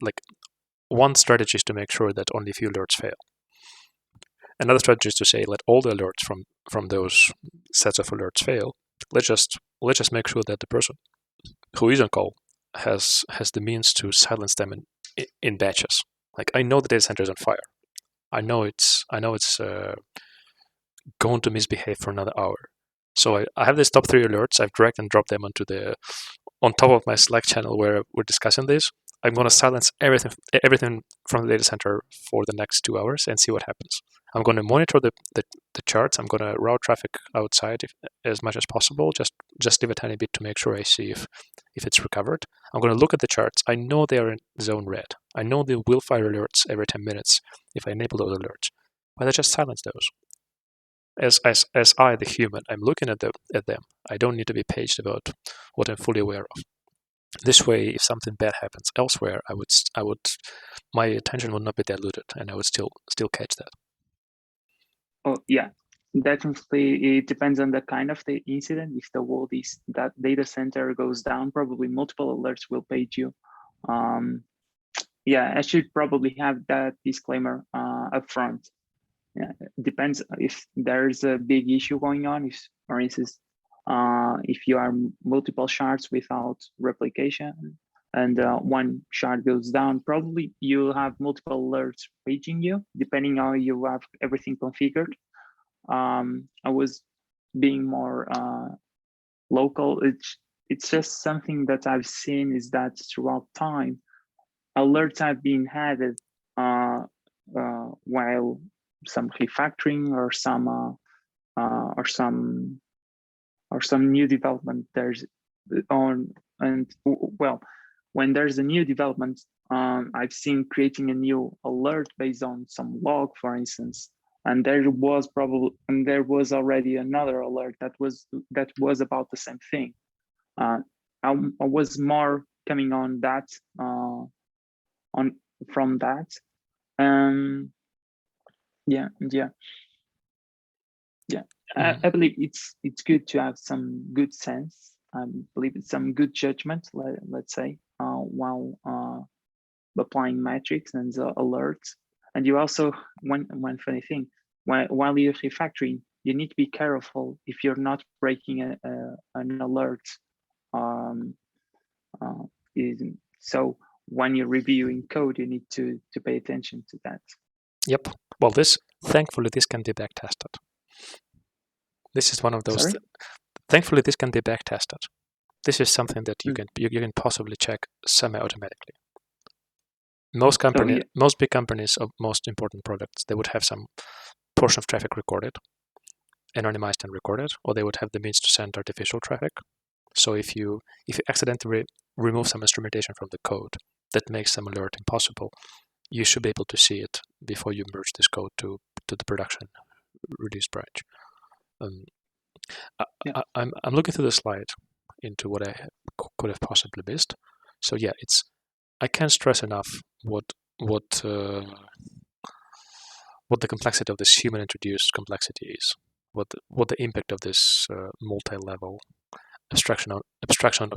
Speaker 1: one strategy is to make sure that only a few alerts fail. Another strategy is to say let all the alerts from those sets of alerts fail. Let's just make sure that the person who is on call has the means to silence them in batches. Like I know the data center is on fire. I know it's going to misbehave for another hour. So I have these top 3 alerts. I've dragged and dropped them on top of my Slack channel where we're discussing this. I'm going to silence everything from the data center for the next 2 hours and see what happens. I'm going to monitor the charts. I'm going to route traffic outside as much as possible. Just leave a tiny bit to make sure I see if it's recovered. I'm going to look at the charts. I know they are in zone red. I know they will fire alerts every 10 minutes if I enable those alerts, but I just silence those. As I, the human, I'm looking at them. I don't need to be paged about what I'm fully aware of. This way, if something bad happens elsewhere, my attention would not be diluted, and I would still catch that.
Speaker 2: Oh yeah, definitely. It depends on the kind of the incident. If the whole that data center goes down, probably multiple alerts will page you. Yeah, I should probably have that disclaimer up front. Yeah, it depends if there's a big issue going on. If, for instance, if you are multiple shards without replication and one shard goes down, probably you'll have multiple alerts paging you, depending on how you have everything configured. I was being more local. It's just something that I've seen is that throughout time, alerts have been added while some refactoring or some new development there's on. And well, when there's a new development, I've seen creating a new alert based on some log, for instance, and there was already another alert that was about the same thing. I was more coming on that from that. Yeah. I believe it's good to have some good sense. I believe it's some good judgment, let's say, while applying metrics and alerts. And you also, one funny thing, while you're refactoring, you need to be careful if you're not breaking an alert. So when you're reviewing code, you need to pay attention to that.
Speaker 1: Yep. Well, thankfully this can be back tested. This is one of those. Thankfully, this can be back tested. This is something that you can possibly check semi-automatically. Most big companies of most important products, they would have some portion of traffic recorded, anonymized and recorded, or they would have the means to send artificial traffic. So if you accidentally remove some instrumentation from the code that makes some alert impossible, you should be able to see it before you merge this code to the production release branch. I'm looking through the slide into what I could have possibly missed. So yeah, I can't stress enough what the complexity of this human-introduced complexity is. What the impact of this multi-level abstraction on abstraction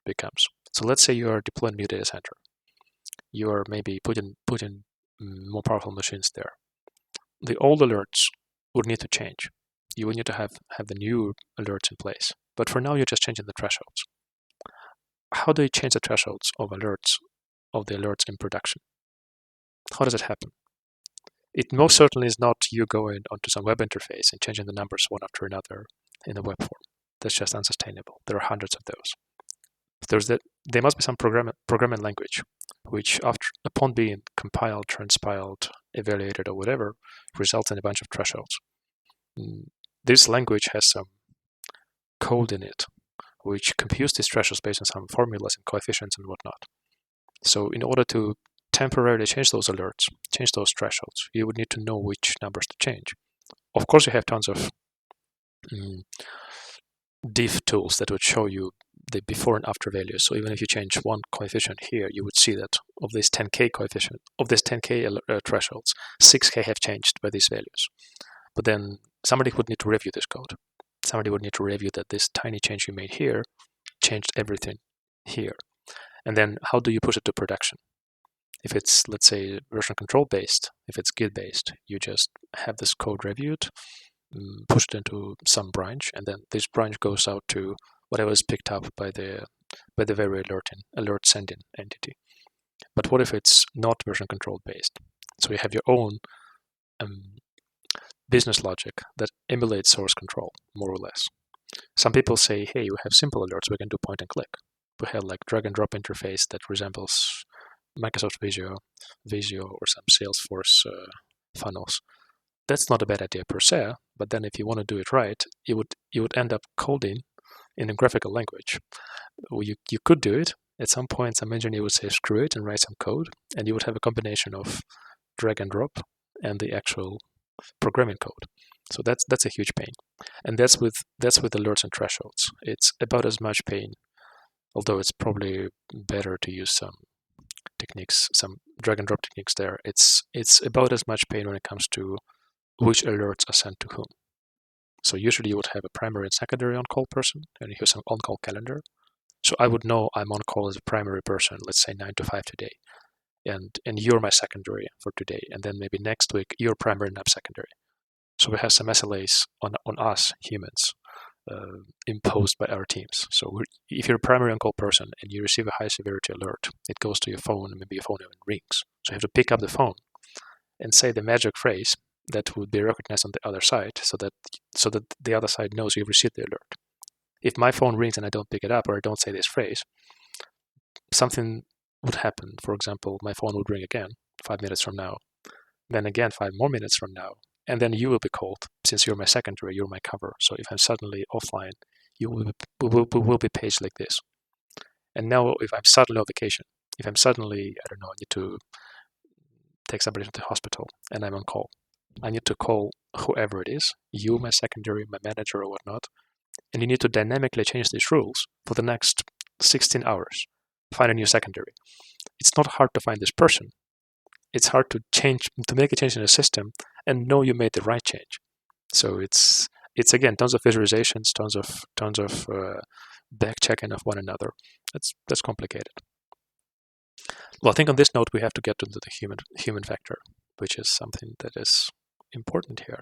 Speaker 1: becomes. So let's say you are deploying a new data center. You are maybe putting more powerful machines there. The old alerts would need to change. You would need to have the new alerts in place. But for now, you're just changing the thresholds. How do you change the thresholds of the alerts in production? How does it happen? It most certainly is not you going onto some web interface and changing the numbers one after another in a web form. That's just unsustainable. There are hundreds of those. There must be some programming language which, upon being compiled, transpiled, evaluated, or whatever, results in a bunch of thresholds. This language has some code in it which computes these thresholds based on some formulas and coefficients and whatnot. So in order to temporarily change those alerts, change those thresholds, you would need to know which numbers to change. Of course, you have tons of diff tools that would show you the before and after values. So even if you change one coefficient here, you would see that of this 10K coefficient, of this 10K thresholds, 6K have changed by these values. But then somebody would need to review this code. Somebody would need to review that this tiny change you made here changed everything here. And then how do you push it to production? If it's, let's say, version control based, if it's Git based, you just have this code reviewed, push it into some branch, and then this branch goes out to whatever is picked up by the very alert sending entity. But what if it's not version control based? So you have your own business logic that emulates source control, more or less. Some people say, hey, we have simple alerts, we can do point and click. We have like drag and drop interface that resembles Microsoft Visio or some Salesforce funnels. That's not a bad idea per se, but then if you want to do it right, you would end up coding in a graphical language. You could do it. At some point, some engineer would say, screw it, and write some code, and you would have a combination of drag and drop and the actual programming code. So that's a huge pain. And that's with alerts and thresholds. It's about as much pain, although it's probably better to use some techniques, some drag and drop techniques there. It's about as much pain when it comes to which alerts are sent to whom. So usually you would have a primary and secondary on-call person, and you have some on-call calendar. So I would know I'm on call as a primary person, let's say 9 to 5 today, and you're my secondary for today, and then maybe next week you're primary and I'm secondary. So we have some SLAs on us humans imposed by our teams. So if you're a primary on-call person and you receive a high severity alert, it goes to your phone, and maybe your phone even rings. So you have to pick up the phone and say the magic phrase that would be recognized on the other side, so that the other side knows you've received the alert. If my phone rings and I don't pick it up, or I don't say this phrase, something would happen. For example, my phone would ring again 5 minutes from now, then again 5 more minutes from now, and then you will be called. Since you're my secondary, you're my cover. So if I'm suddenly offline, you will be paged like this. And now if I'm suddenly on vacation, if I'm suddenly, I don't know, I need to take somebody to the hospital and I'm on call, I need to call whoever it is, you, my secondary, my manager, or whatnot, and you need to dynamically change these rules for the next 16 hours. Find a new secondary. It's not hard to find this person. It's hard to make a change in the system and know you made the right change. So it's again tons of visualizations, tons of back checking of one another. That's complicated. Well, I think on this note we have to get into the human factor, which is something that is important here.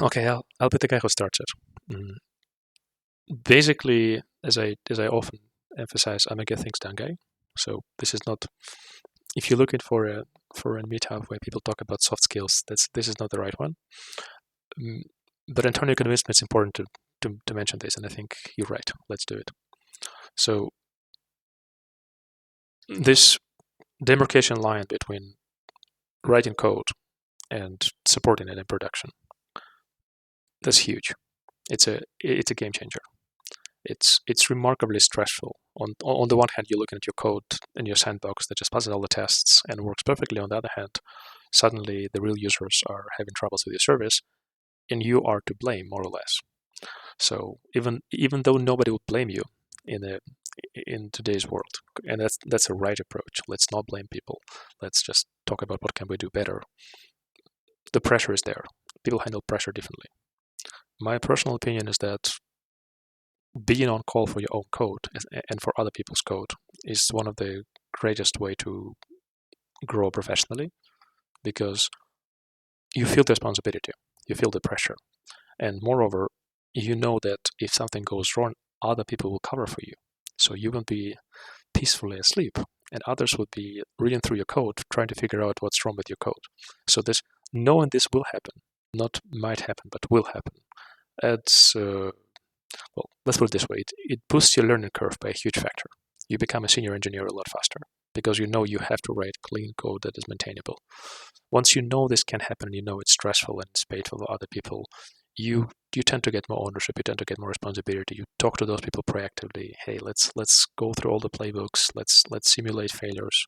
Speaker 1: Okay, I'll be the guy who starts it. Basically, as I often emphasize, I'm a get things done guy. So this is not. If you're looking for a meetup where people talk about soft skills, this is not the right one. But Antonio convinced me it's important to mention this, and I think you're right. Let's do it. So this demarcation line between writing code and supporting it in production, that's huge. It's a game changer. It's remarkably stressful. On the one hand, you're looking at your code in your sandbox that just passes all the tests and works perfectly. On the other hand, suddenly the real users are having troubles with your service, and you are to blame, more or less. So even though nobody would blame you in today's world, and that's a right approach. Let's not blame people. Let's just talk about what can we do better. The pressure is there. People handle pressure differently. My personal opinion is that being on call for your own code and for other people's code is one of the greatest way to grow professionally, because you feel the responsibility, you feel the pressure, and moreover, you know that if something goes wrong, other people will cover for you. So you will be peacefully asleep, and others will be reading through your code, trying to figure out what's wrong with your code. So this knowing this will happen, not might happen, but will happen. It's well, let's put it this way: it boosts your learning curve by a huge factor. You become a senior engineer a lot faster because you know you have to write clean code that is maintainable. Once you know this can happen, you know it's stressful and it's painful for other people, you tend to get more ownership, you tend to get more responsibility. You talk to those people proactively. Hey, let's go through all the playbooks. Let's simulate failures.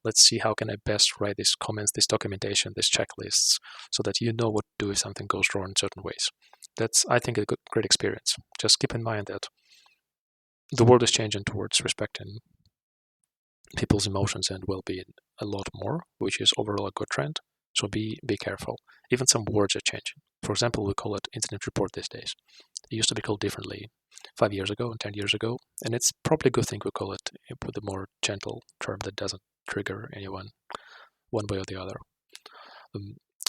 Speaker 1: Let's see how can I best write these comments, this documentation, these checklists, so that you know what to do if something goes wrong in certain ways. That's, I think, a great experience. Just keep in mind that the world is changing towards respecting people's emotions and well-being a lot more, which is overall a good trend. So be careful. Even some words are changing. For example, we call it incident report these days. used to be called differently 5 years ago and 10 years ago, and it's probably a good thing we call it with a more gentle term that doesn't trigger anyone one way or the other.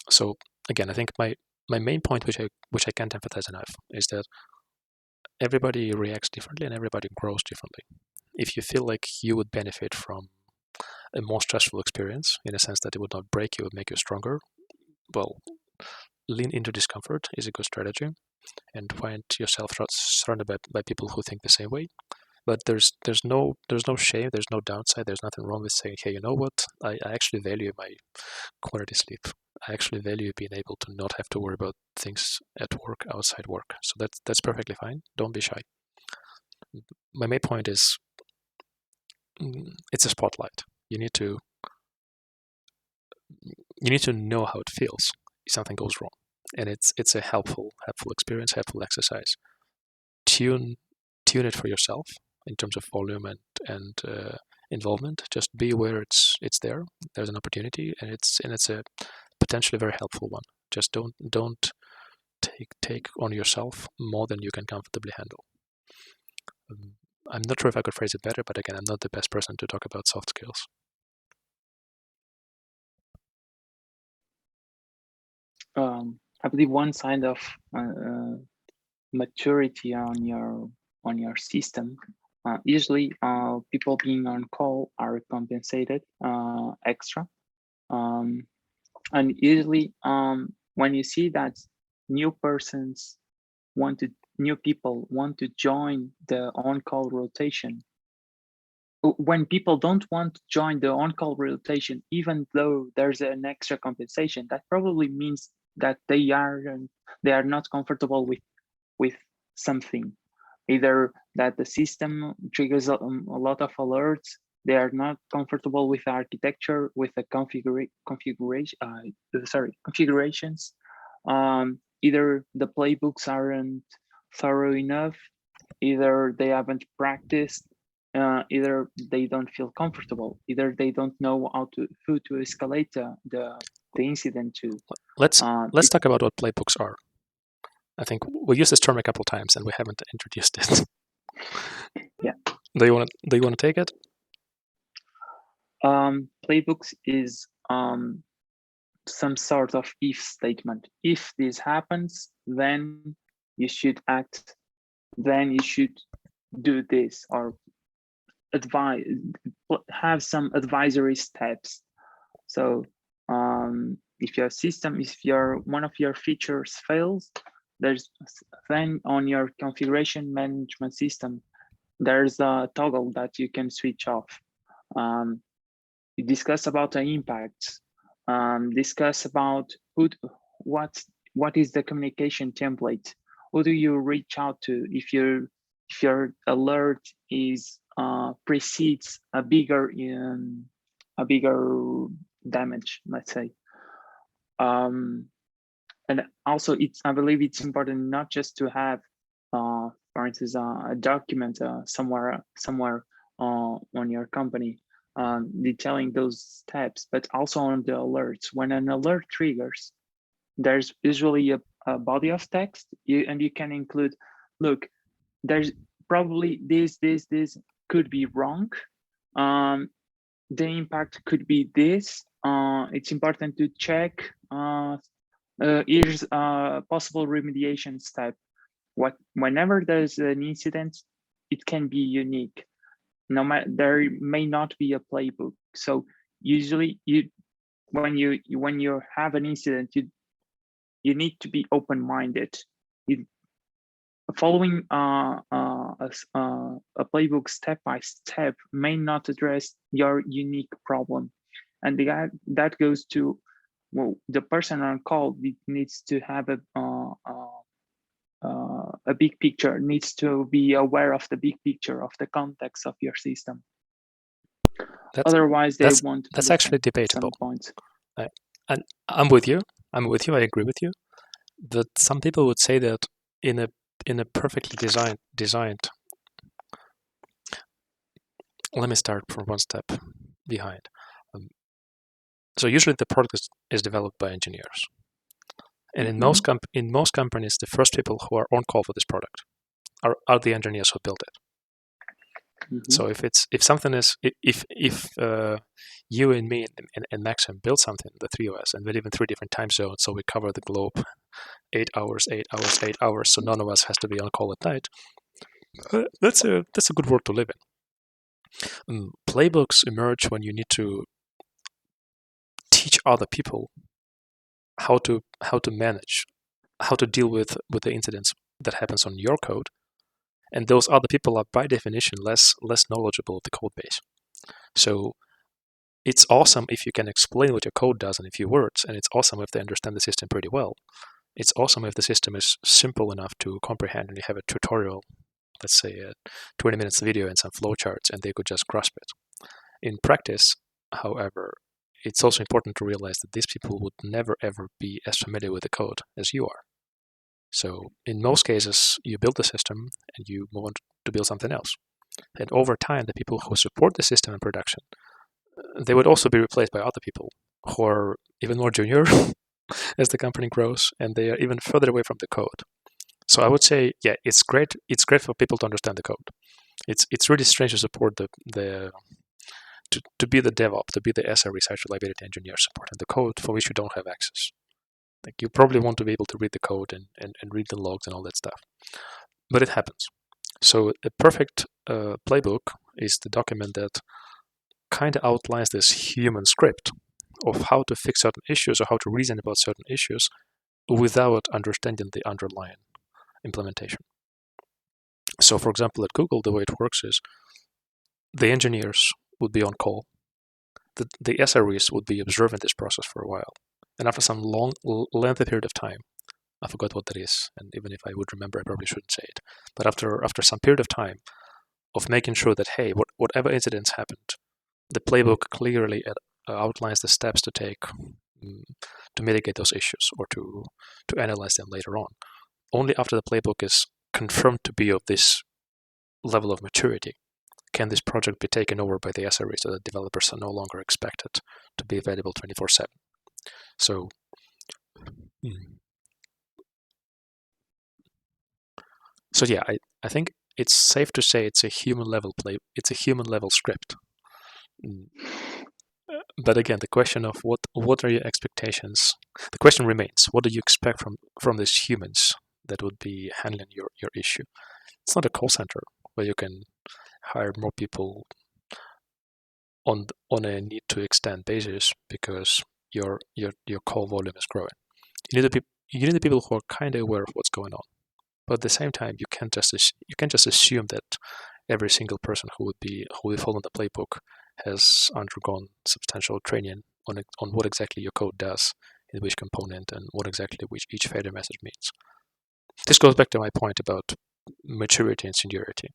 Speaker 1: So again, I think my main point, which I can't emphasize enough, is that everybody reacts differently and everybody grows differently. If you feel like you would benefit from a more stressful experience, in a sense that it would not break you, it would make you stronger, well, lean into discomfort is a good strategy, and find yourself surrounded by people who think the same way. But there's no shame, there's no downside, there's nothing wrong with saying, hey, you know what? I actually value my quality sleep. I actually value being able to not have to worry about things at work, outside work. So that's perfectly fine. Don't be shy. My main point is, it's a spotlight. You need to know how it feels if something goes wrong, and it's a helpful experience, helpful exercise. Tune it for yourself in terms of volume and involvement. Just be aware it's there. There's an opportunity, and it's a potentially very helpful one. Just don't take on yourself more than you can comfortably handle. I'm not sure if I could phrase it better, but again, I'm not the best person to talk about soft skills.
Speaker 2: I believe one sign of maturity on your system. Usually, people being on call are compensated extra, and usually, when you see that new people want to join the on-call rotation, when people don't want to join the on-call rotation, even though there's an extra compensation, that probably means that they are not comfortable with something. Either that the system triggers a lot of alerts, they are not comfortable with architecture, with the configurations. Either the playbooks aren't thorough enough, either they haven't practiced, either they don't feel comfortable, either they don't know who to escalate the incident to.
Speaker 1: Let's talk about what playbooks are. I think we used this term a couple of times and we haven't introduced it.
Speaker 2: Yeah.
Speaker 1: Do you want to take it?
Speaker 2: Playbooks is some sort of if statement. If this happens, then you should act. Then you should do this, or have some advisory steps. So if one of your features fails, then on your configuration management system, there's a toggle that you can switch off. You discuss about the impacts, discuss about what is the communication template, who do you reach out to if your alert is precedes a bigger damage, let's say. And also, I believe it's important not just to have, for instance, a document somewhere on your company detailing those steps, but also on the alerts. When an alert triggers, there's usually a body of text, and you can include, look, there's probably this could be wrong. The impact could be this. It's important to check. Here's a possible remediation step. Whenever there's an incident, it can be unique. No matter, there may not be a playbook. So usually, when you have an incident, you need to be open-minded. Following a playbook step by step may not address your unique problem, and that goes to, well, the person on call needs to have a big picture, needs to be aware of the big picture of the context of your system. Otherwise, they won't.
Speaker 1: That's actually debatable. And I'm with you. I agree with you. That some people would say that in a perfectly designed. Let me start from one step behind. So usually the product is developed by engineers, And in most companies, the first people who are on call for this product are the engineers who built it. So if you and me and Maxim build something, the three of us, and we live in 3 different time zones, so we cover the globe 8 hours, 8 hours, 8 hours, so none of us has to be on call at night. That's a good world to live in. Playbooks emerge when you need to teach other people how to manage, how to deal with the incidents that happens on your code, and those other people are by definition less knowledgeable of the code base. So it's awesome if you can explain what your code does in a few words, and it's awesome if they understand the system pretty well. It's awesome if the system is simple enough to comprehend and you have a tutorial, let's say a 20 minutes video and some flowcharts, and they could just grasp it. In practice, however, it's also important to realize that these people would never ever be as familiar with the code as you are. So in most cases, you build the system and you move on to build something else. And over time, the people who support the system in production, they would also be replaced by other people who are even more junior as the company grows, and they are even further away from the code. So I would say, yeah, it's great. It's great for people to understand the code. It's really strange to support to be the DevOps, to be the SRE, site reliability engineer, supporting the code for which you don't have access. Like, you probably want to be able to read the code and read the logs and all that stuff. But it happens. So a perfect playbook is the document that kind of outlines this human script of how to fix certain issues or how to reason about certain issues without understanding the underlying implementation. So for example, at Google, the way it works is the engineers would be on call. The SREs would be observing this process for a while. And after some long, lengthy period of time, I forgot what that is, and even if I would remember, I probably shouldn't say it. But after some period of time of making sure that, hey, whatever incidents happened, the playbook clearly outlines the steps to take to mitigate those issues or to analyze them later on. Only after the playbook is confirmed to be of this level of maturity can this project be taken over by the SRE, so that developers are no longer expected to be available 24/7. So, yeah, I think it's safe to say it's a human level script. But again, the question of what are your expectations? The question remains: what do you expect from these humans that would be handling your issue? It's not a call center where you can hire more people on a need to extend basis because your call volume is growing. You need the people who are kind of aware of what's going on, but at the same time, you can't just assume that every single person who will follow the playbook has undergone substantial training on what exactly your code does in which component and what exactly which each failure message means. This goes back to my point about maturity and seniority.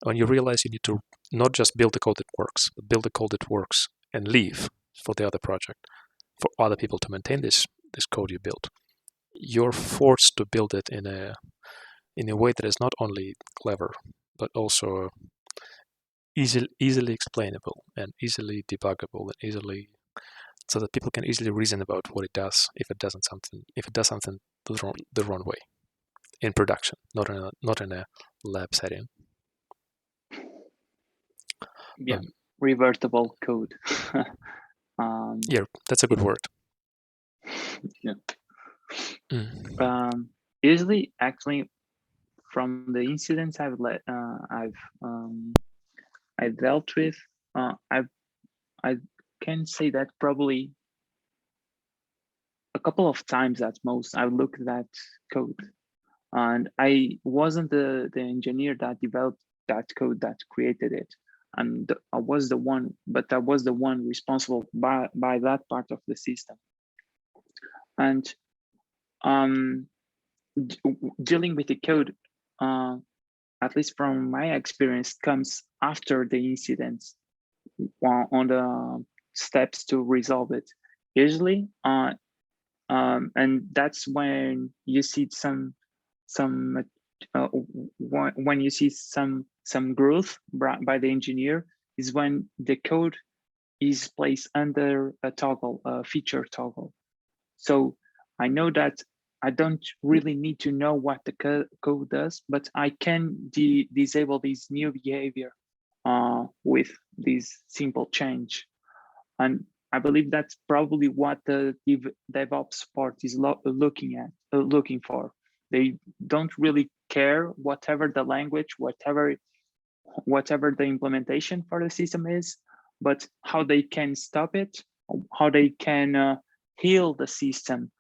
Speaker 1: When you realize you need to not just build the code that works, but build the code that works and leave for the other project, for other people to maintain this code you built, you're forced to build it in a way that is not only clever, but also easily explainable and easily debuggable and easily, so that people can easily reason about what it does if it does something the wrong way in production, not in a lab setting.
Speaker 2: Yeah, revertible code.
Speaker 1: Yeah, that's a good word.
Speaker 2: Yeah. Usually, actually, from the incidents I've dealt with, I can say that probably a couple of times at most I looked at that code, and I wasn't the engineer that developed that code that created it, and I was the one responsible by that part of the system. And dealing with the code, at least from my experience, comes after the incidents on the steps to resolve it. Usually, and that's when you see when you see some growth by the engineer, is when the code is placed under a toggle, a feature toggle. So I know that I don't really need to know what the code does, but I can disable this new behavior with this simple change. And I believe that's probably what the DevOps part is looking for. They don't really care whatever the language, whatever the implementation for the system is, but how they can stop it, how they can heal the system.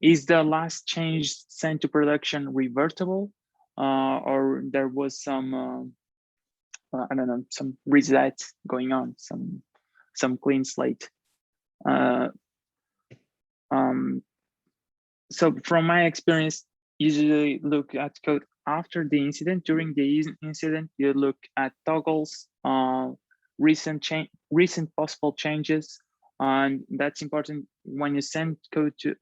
Speaker 2: Is the last change sent to production revertible, or there was some I don't know, some reset going on, some clean slate. Um, so from my experience, usually look at code after the incident. During the incident, you look at toggles, recent possible changes, and that's important when you send code to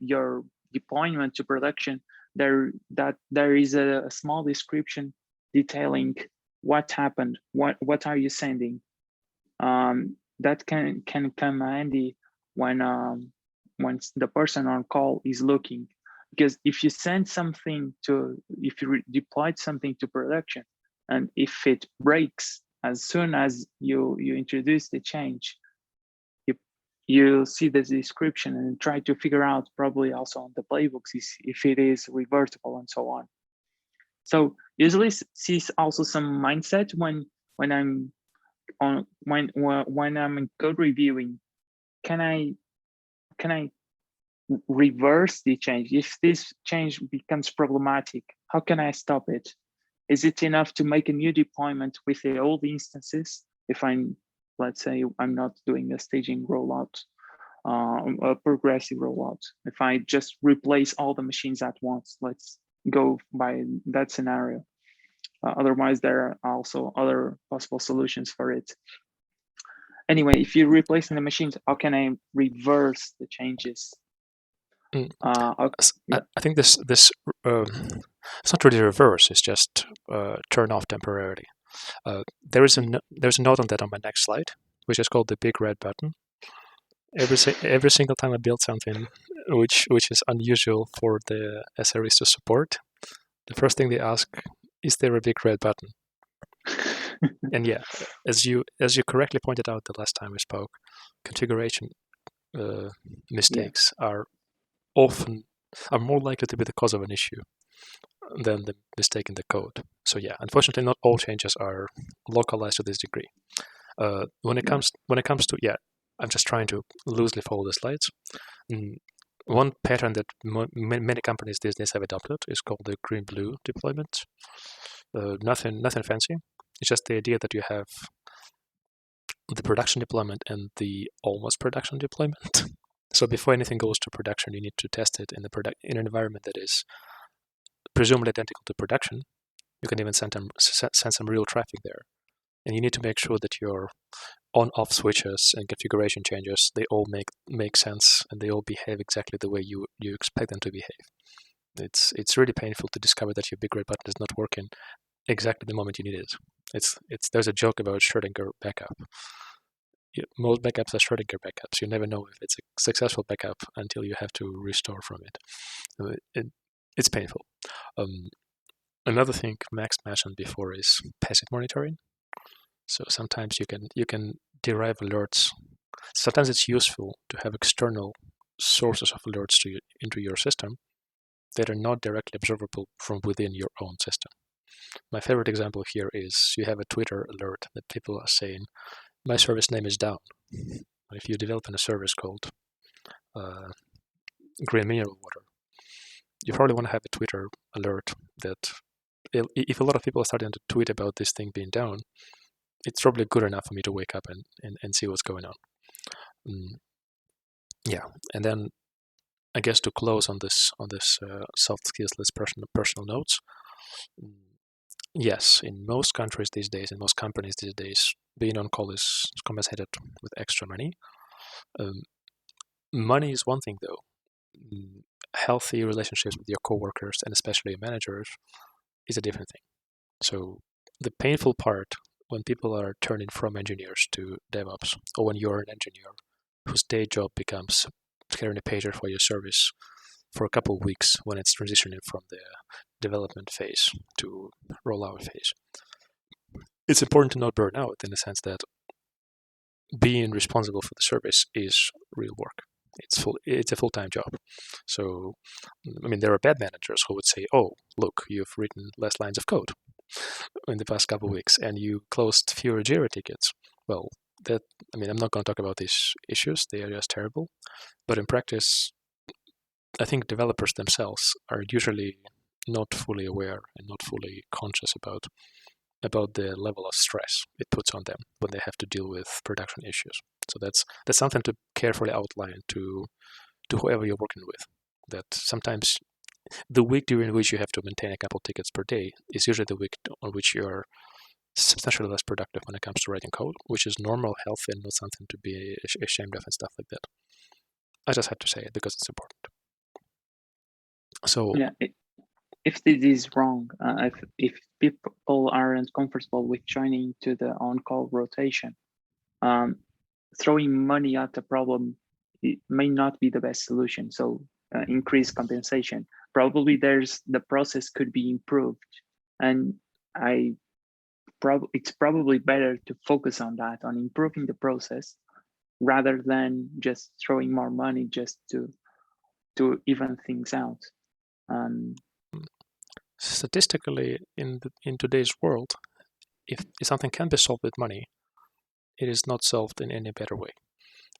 Speaker 2: your deployment to production. There is a small description detailing what happened, what are you sending. That can come handy when once the person on call is looking, because if you send something if you deployed something to production, and if it breaks as soon as you introduce the change, you see the description and try to figure out, probably also on the playbooks, if it is revertible and so on. So usually see also some mindset when I'm on when I'm in code reviewing. Can I reverse the change? If this change becomes problematic, how can I stop it? Is it enough to make a new deployment with the old instances? If let's say I'm not doing a staging rollout, a progressive rollout. If I just replace all the machines at once, let's go by that scenario. Otherwise, there are also other possible solutions for it. Anyway, if you're replacing the machines, how can I reverse the changes?
Speaker 1: I think this it's not really reverse. It's just turn off temporarily. There's a note on that on my next slide, which is called the big red button. Every single time I build something which is unusual for the SREs to support, the first thing they ask, is there a big red button? And yeah, as you correctly pointed out the last time we spoke, configuration mistakes are more likely to be the cause of an issue than the mistake in the code. So yeah, unfortunately, not all changes are localized to this degree. When it comes to I'm just trying to loosely follow the slides. One pattern that many companies these days have adopted is called the green-blue deployment. Nothing fancy. It's just the idea that you have the production deployment and the almost production deployment. So before anything goes to production, you need to test it in an environment that is presumably identical to production. You can even send some real traffic there, and you need to make sure that your on-off switches and configuration changes, they all make sense, and they all behave exactly the way you expect them to behave. It's really painful to discover that your big red button is not working exactly the moment you need it. There's a joke about Schrodinger backup. Most backups are Schrodinger backups. You never know if it's a successful backup until you have to restore from it. It's painful. Another thing Max mentioned before is passive monitoring. So sometimes you can derive alerts. Sometimes it's useful to have external sources of alerts into your system that are not directly observable from within your own system. My favorite example here is you have a Twitter alert that people are saying, my service name is down. If you develop a service called green mineral water, you probably want to have a Twitter alert that if a lot of people are starting to tweet about this thing being down, it's probably good enough for me to wake up and see what's going on. And then I guess to close on this soft skills list personal notes. Yes, in most countries these days, in most companies these days, being on call is compensated with extra money. Money is one thing, though. Healthy relationships with your coworkers and especially your managers is a different thing. So the painful part when people are turning from engineers to DevOps, or when you're an engineer whose day job becomes carrying a pager for your service, for a couple of weeks when it's transitioning from the development phase to rollout phase. It's important to not burn out in the sense that being responsible for the service is real work. It's a full-time job. So, I mean, there are bad managers who would say, "Oh, look, you've written less lines of code in the past couple of weeks, and you closed fewer Jira tickets." Well, I'm not going to talk about these issues; they are just terrible. But in practice, I think developers themselves are usually not fully aware and not fully conscious about the level of stress it puts on them when they have to deal with production issues. So that's something to carefully outline to whoever you're working with. That sometimes the week during which you have to maintain a couple tickets per day is usually the week on which you're substantially less productive when it comes to writing code, which is normal, healthy, and not something to be ashamed of and stuff like that. I just had to say it because it's important. So
Speaker 2: yeah, if this is wrong, if people aren't comfortable with joining to the on-call rotation, throwing money at the problem, it may not be the best solution. So increase compensation. Probably the process could be improved, and it's probably better to focus on that, on improving the process, rather than just throwing more money just to even things out.
Speaker 1: Statistically, in today's world, if something can be solved with money, it is not solved in any better way.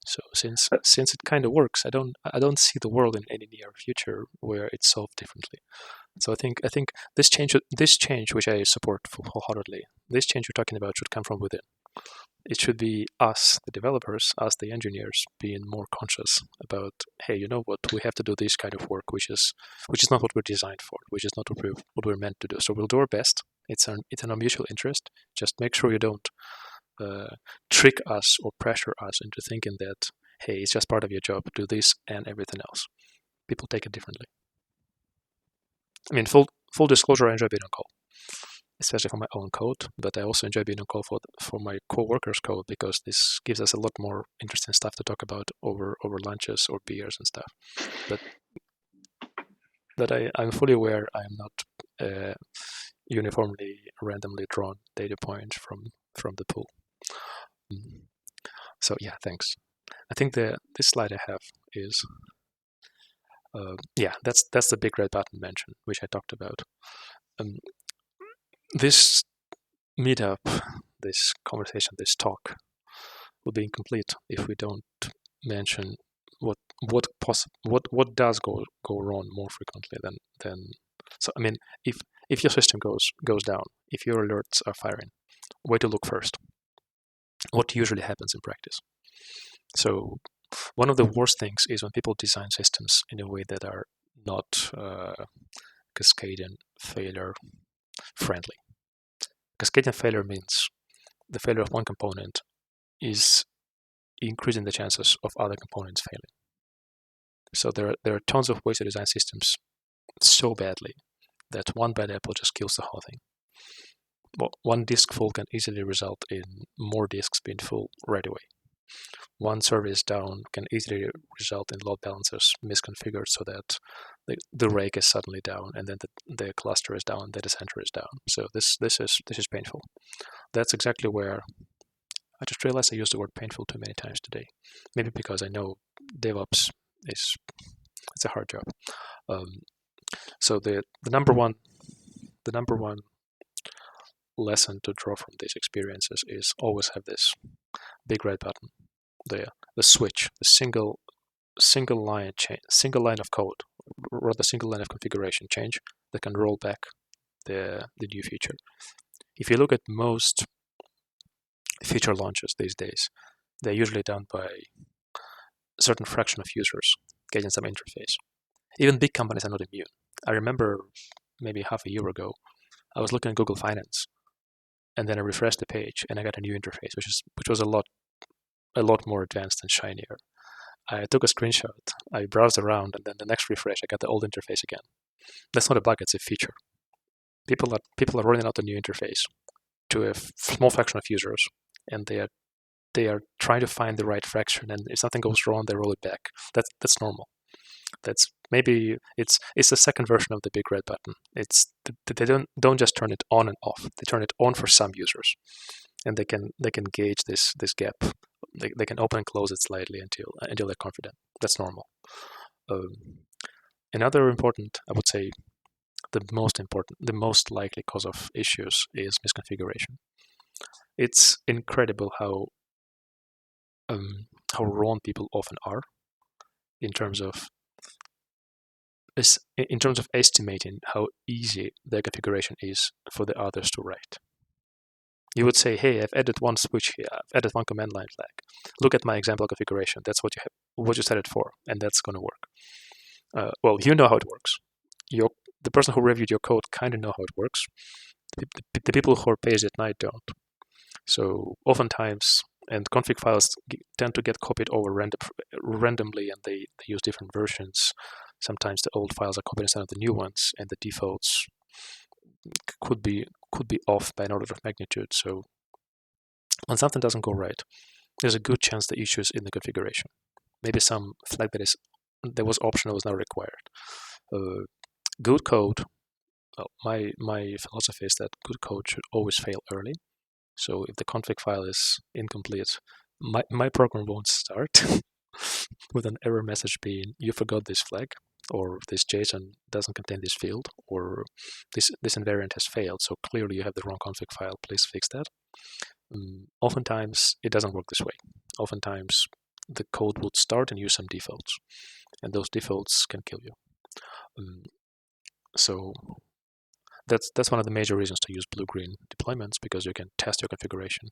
Speaker 1: So since it kind of works, I don't see the world in any near future where it's solved differently. So I think this change, which I support wholeheartedly, this change you're talking about should come from within. It should be us, the developers, us, the engineers, being more conscious about, hey, you know what, we have to do this kind of work, which is not what we're designed for, which is not what we're meant to do. So we'll do our best. It's in our mutual interest. Just make sure you don't trick us or pressure us into thinking that, hey, it's just part of your job, do this and everything else. People take it differently. I mean, full disclosure, I enjoy being on call, especially for my own code, but I also enjoy being on call for my co-workers' code because this gives us a lot more interesting stuff to talk about over lunches or beers and stuff. But I'm fully aware I am not uniformly randomly drawn data point from the pool. So yeah, thanks. I think this slide I have is that's the big red button mention, which I talked about. This meetup, this conversation, this talk will be incomplete if we don't mention what does go wrong more frequently than. So I mean, if your system goes down, if your alerts are firing, where to look first? What usually happens in practice? So one of the worst things is when people design systems in a way that are not cascading failure friendly. Cascading failure means the failure of one component is increasing the chances of other components failing. So there are tons of ways to design systems so badly that one bad apple just kills the whole thing. Well, one disk full can easily result in more disks being full right away. One service down can easily result in load balancers misconfigured so that the rake is suddenly down, and then the cluster is down, data center is down. So this is painful. That's exactly where I just realized I used the word painful too many times today. Maybe because I know DevOps it's a hard job. So the number one lesson to draw from these experiences is always have this big red button, the switch, the single line of code, or the single line of configuration change that can roll back the new feature. If you look at most feature launches these days, they're usually done by a certain fraction of users getting some interface. Even big companies are not immune. I remember maybe half a year ago, I was looking at Google Finance, and then I refreshed the page, and I got a new interface, which was a lot more advanced and shinier. I took a screenshot, I browsed around, and then the next refresh, I got the old interface again. That's not a bug; it's a feature. People are rolling out a new interface to a small fraction of users, and they are trying to find the right fraction. And if something goes wrong, they roll it back. That's normal. That's maybe it's the second version of the big red button. It's they don't just turn it on and off. They turn it on for some users, and they can gauge this gap. They can open and close it slightly until they're confident. That's normal. Um, Another important, I would say, the most likely cause of issues is misconfiguration. It's incredible how wrong people often are in terms of estimating how easy their configuration is for the others to write. You would say, "Hey, I've added one switch here. I've added one command line flag. Look at my example configuration. That's what you set it for, and that's going to work." Well, you know how it works. The person who reviewed your code kind of know how it works. The people who are paid at night don't. So oftentimes, and config files tend to get copied over randomly, and they use different versions. Sometimes the old files are copied instead of the new ones, and the defaults could be off by an order of magnitude. So when something doesn't go right, there's a good chance the issue is in the configuration. Maybe some flag that was optional is now required. Good code. My philosophy is that good code should always fail early. So if the config file is incomplete, my program won't start with an error message being "you forgot this flag," or "this JSON doesn't contain this field," or "this invariant has failed, so clearly you have the wrong config file, please fix that." Oftentimes it doesn't work this way. Oftentimes the code would start and use some defaults, and those defaults can kill you. So that's one of the major reasons to use blue-green deployments, because you can test your configuration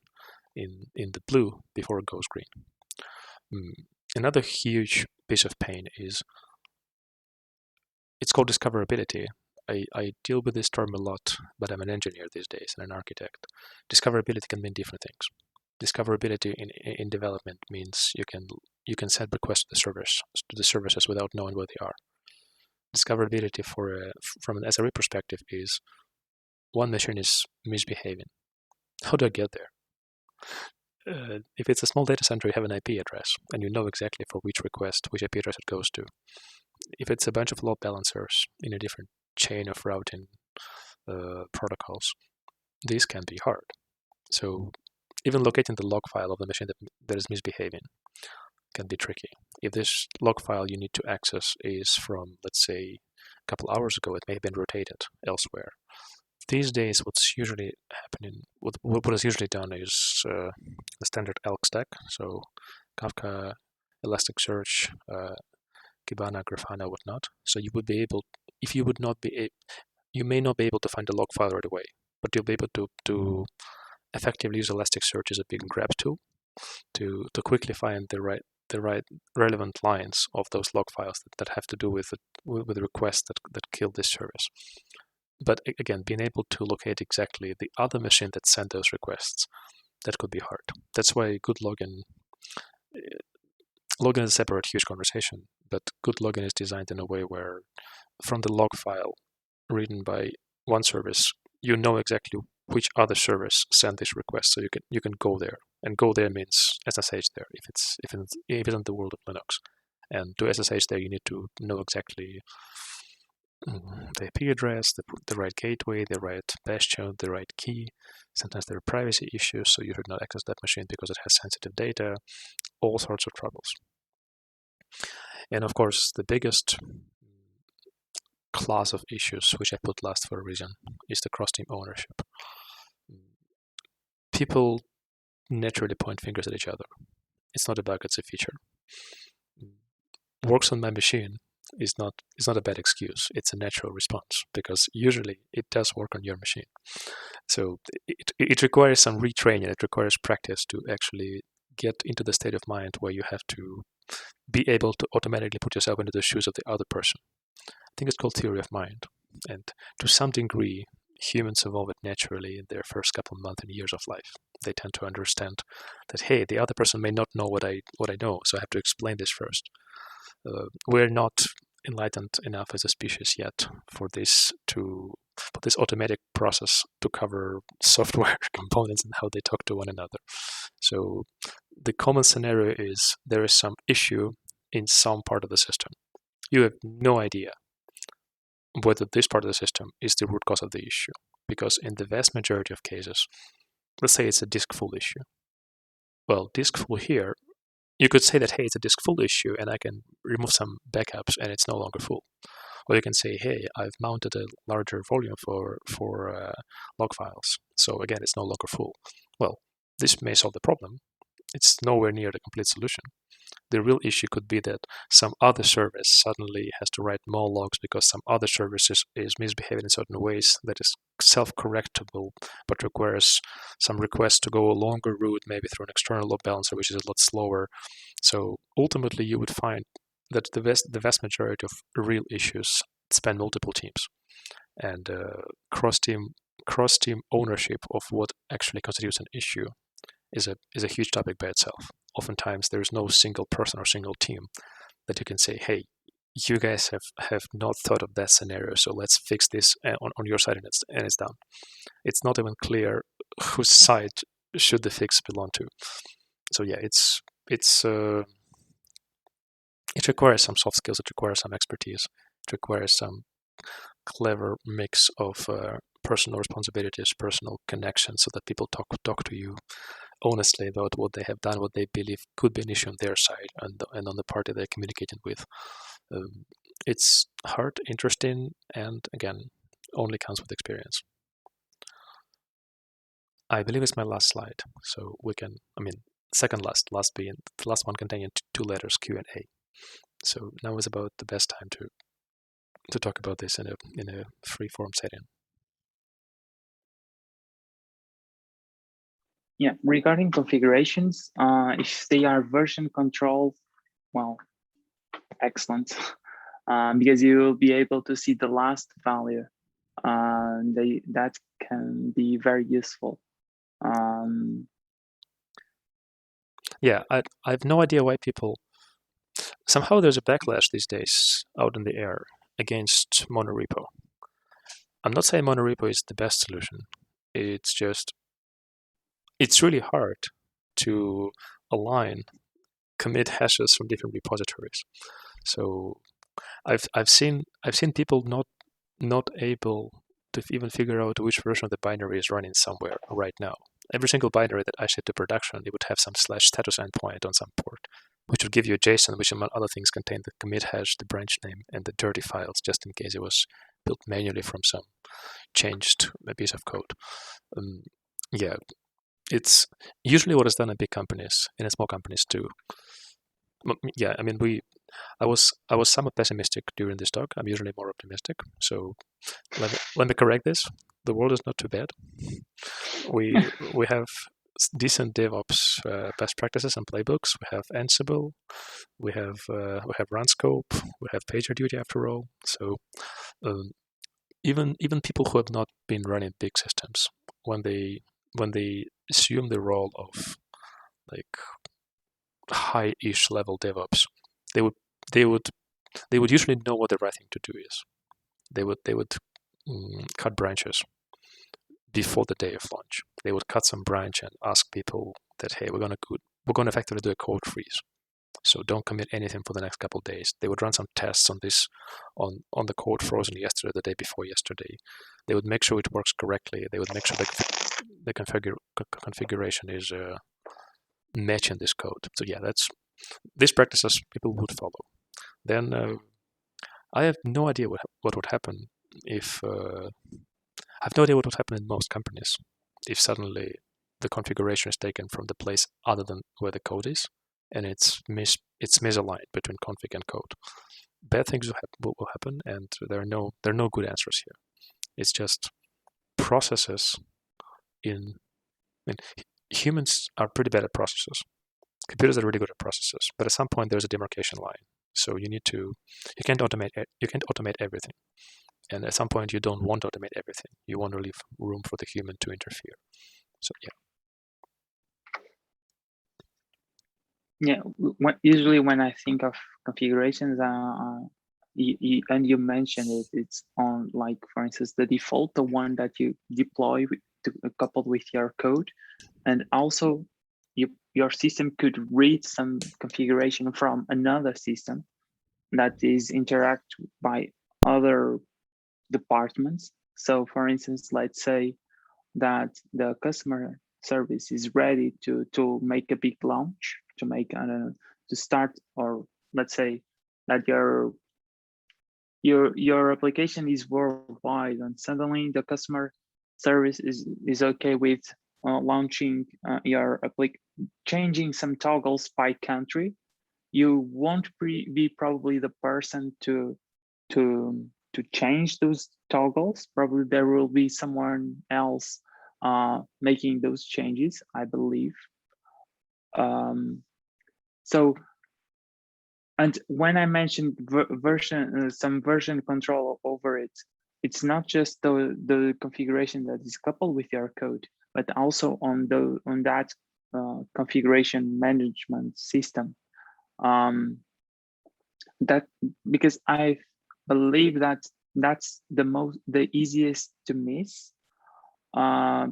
Speaker 1: in the blue before it goes green. Another huge piece of pain is it's called discoverability. I deal with this term a lot, but I'm an engineer these days and an architect. Discoverability can mean different things. Discoverability in development means you can send requests to the services without knowing where they are. Discoverability from an SRE perspective is one machine is misbehaving. How do I get there? If it's a small data center, you have an IP address, and you know exactly for which request, which IP address it goes to. If it's a bunch of load balancers in a different chain of routing protocols, this can be hard. So even locating the log file of the machine that is misbehaving can be tricky. If this log file you need to access is from, let's say, a couple hours ago, it may have been rotated elsewhere. These days, what's usually happening, what is usually done is the standard ELK stack, so Kafka, Elasticsearch, Kibana, Grafana, whatnot. So you would be able, if you would not be, you may not be able to find the log file right away, but you'll be able to effectively use Elasticsearch as a big grab tool to quickly find the right relevant lines of those log files that have to do with the requests that killed this service. But again, being able to locate exactly the other machine that sent those requests, that could be hard. That's why good logging is a separate huge conversation, but good logging is designed in a way where from the log file written by one service, you know exactly which other service sent this request, so you can go there. And go there means SSH there if it's in the world of Linux. And to SSH there, you need to know exactly the IP address, the right gateway, the right bastion, the right key. Sometimes there are privacy issues, so you should not access that machine because it has sensitive data, all sorts of troubles. And of course, the biggest class of issues, which I put last for a reason, is the cross-team ownership. People naturally point fingers at each other. It's not a bug, it's a feature. Works on my machine is not a bad excuse. It's a natural response because usually it does work on your machine. So it requires some retraining. It requires practice to actually get into the state of mind where you have to be able to automatically put yourself into the shoes of the other person. I think it's called theory of mind. And to some degree, humans evolve it naturally in their first couple of months and years of life. They tend to understand that, hey, the other person may not know what I know, so I have to explain this first. We're not enlightened enough as a species yet for this automatic process to cover software components and how they talk to one another. So the common scenario is there is some issue in some part of the system. you have no idea whether this part of the system is the root cause of the issue. Because in the vast majority of cases, let's say it's a disk full issue. Well, disk full here, you could say that, hey, it's a disk full issue and I can remove some backups and it's no longer full. Or you can say, hey, I've mounted a larger volume for log files. So again, it's no longer full. Well, this may solve the problem. It's nowhere near the complete solution. The real issue could be that some other service suddenly has to write more logs because some other service is misbehaving in certain ways that is self-correctable, but requires some request to go a longer route, maybe through an external load balancer, which is a lot slower. So ultimately, you would find that the vast majority of real issues span multiple teams, and cross-team ownership of what actually constitutes an issue is a huge topic by itself. Oftentimes, there is no single person or single team that you can say, hey, you guys have not thought of that scenario, so let's fix this on your side, and it's done. It's not even clear whose side should the fix belong to. So yeah, it requires some soft skills, it requires some expertise, it requires some clever mix of personal responsibilities, personal connections, so that people talk to you honestly about what they have done, what they believe could be an issue on their side, and on the party they're communicating with. It's hard, interesting, and again, only comes with experience. I believe it's my last slide, so we can, second last being the last one containing two letters, Q and A. So now is about the best time to talk about this in a free form setting.
Speaker 2: Yeah, regarding configurations, if they are version controlled, well, excellent, because you will be able to see the last value. That can be very useful.
Speaker 1: Yeah, I have no idea why people. Somehow there's a backlash these days out in the air against monorepo. I'm not saying monorepo is the best solution. It's just, it's really hard to align commit hashes from different repositories. So I've seen people not able to even figure out which version of the binary is running somewhere right now. Every single binary that I ship to production, it would have some /status endpoint on some port, which would give you a JSON, which among other things contained the commit hash, the branch name, and the dirty files, just in case it was built manually from some changed piece of code. Yeah, it's usually what is done in big companies and in small companies too. Yeah, I was somewhat pessimistic during this talk. I'm usually more optimistic. So let me correct this. The world is not too bad. We have decent DevOps best practices and playbooks. We have Ansible. We have RunScope. We have PagerDuty after all. So even people who have not been running big systems, when they assume the role of like high-ish level DevOps, they would usually know what the right thing to do is. They would cut branches before the day of launch. They would cut some branch and ask people that, hey, we're gonna effectively do a code freeze. So don't commit anything for the next couple of days. They would run some tests on this, on the code frozen yesterday, the day before yesterday. They would make sure it works correctly. They would make sure the configuration is matching this code. So yeah, these practices people would follow. Then I have no idea what would happen if I have no idea what would happen in most companies if suddenly the configuration is taken from the place other than where the code is, and it's misaligned between config and code. Bad things will happen, and there are no good answers here. It's just processes in. Humans are pretty bad at processes. Computers are really good at processes, but at some point there's a demarcation line. So you can't automate everything. And at some point, you don't want to automate everything. You want to leave room for the human to interfere. So yeah.
Speaker 2: Yeah, usually when I think of configurations, and you mentioned it, it's on, like, for instance, the default, the one that you deploy coupled with your code, and also your system could read some configuration from another system, that is interact by other departments. So for instance, let's say that the customer service is ready to make a big launch, to make, I don't know, to start, or let's say that your application is worldwide, and suddenly the customer service is okay with launching your changing some toggles by country. You won't be probably the person to to change those toggles. Probably there will be someone else making those changes, I believe. So, and when I mentioned version, some version control over it, it's not just the configuration that is coupled with your code, but also on that configuration management system. That, because I believe that that's the easiest to miss,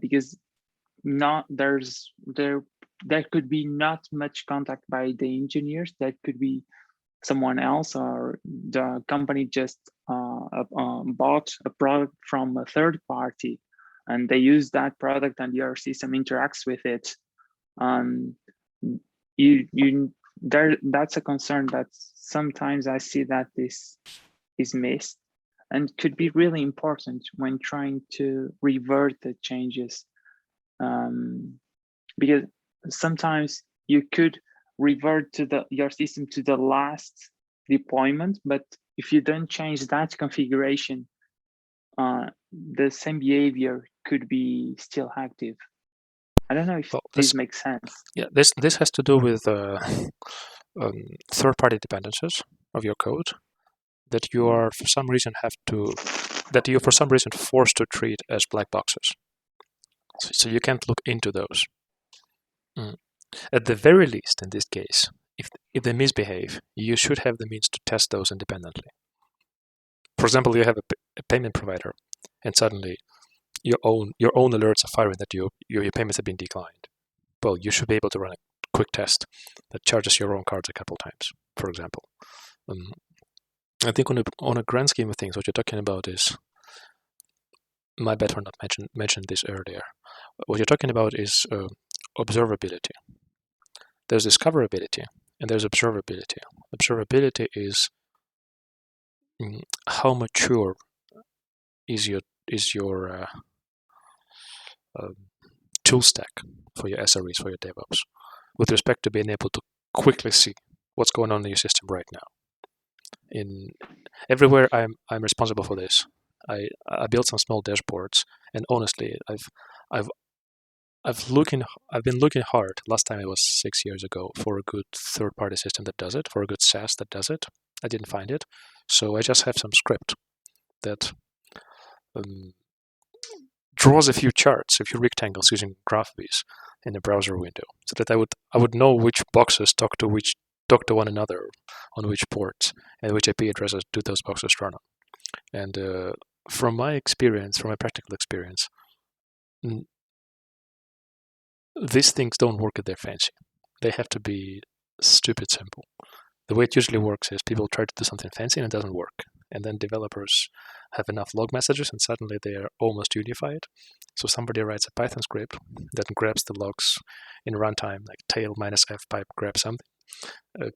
Speaker 2: because not there could be not much contact by the engineers. That could be someone else, or the company just bought a product from a third party, and they use that product, and your system interacts with it. You there, that's a concern that sometimes I see that this is missed, and could be really important when trying to revert the changes, because sometimes you could revert to your system to the last deployment, but if you don't change that configuration, the same behavior could be still active. I don't know if
Speaker 1: Well,
Speaker 2: this makes sense.
Speaker 1: yeah, this has to do with third-party dependencies of your code that you are for some reason forced to treat as black boxes. So you can't look into those. At the very least, in this case, if they misbehave, you should have the means to test those independently. For example, you have a payment provider, and suddenly your own alerts are firing that your payments have been declined. Well, you should be able to run a quick test that charges your own cards a couple times, for example. I think on a grand scheme of things, what you're talking about is, my bad for not mentioned this earlier. What you're talking about is observability. There's discoverability and there's observability. Observability is how mature is your tool stack for your SREs, for your DevOps, with respect to being able to quickly see what's going on in your system right now. In everywhere I'm responsible for this. I built some small dashboards, and honestly, I've been looking hard. Last time it was 6 years ago for a good third-party system that does it, for a good SaaS that does it. I didn't find it, so I just have some script that draws a few charts, a few rectangles using GraphViz in the browser window, so that I would know which boxes talk to one another on which ports, and which IP addresses do those boxes run on. And from my practical experience, these things don't work if they're fancy. They have to be stupid simple. The way it usually works is people try to do something fancy and it doesn't work. And then developers have enough log messages and suddenly they are almost unified. So somebody writes a Python script that grabs the logs in runtime, like tail minus f pipe grab something,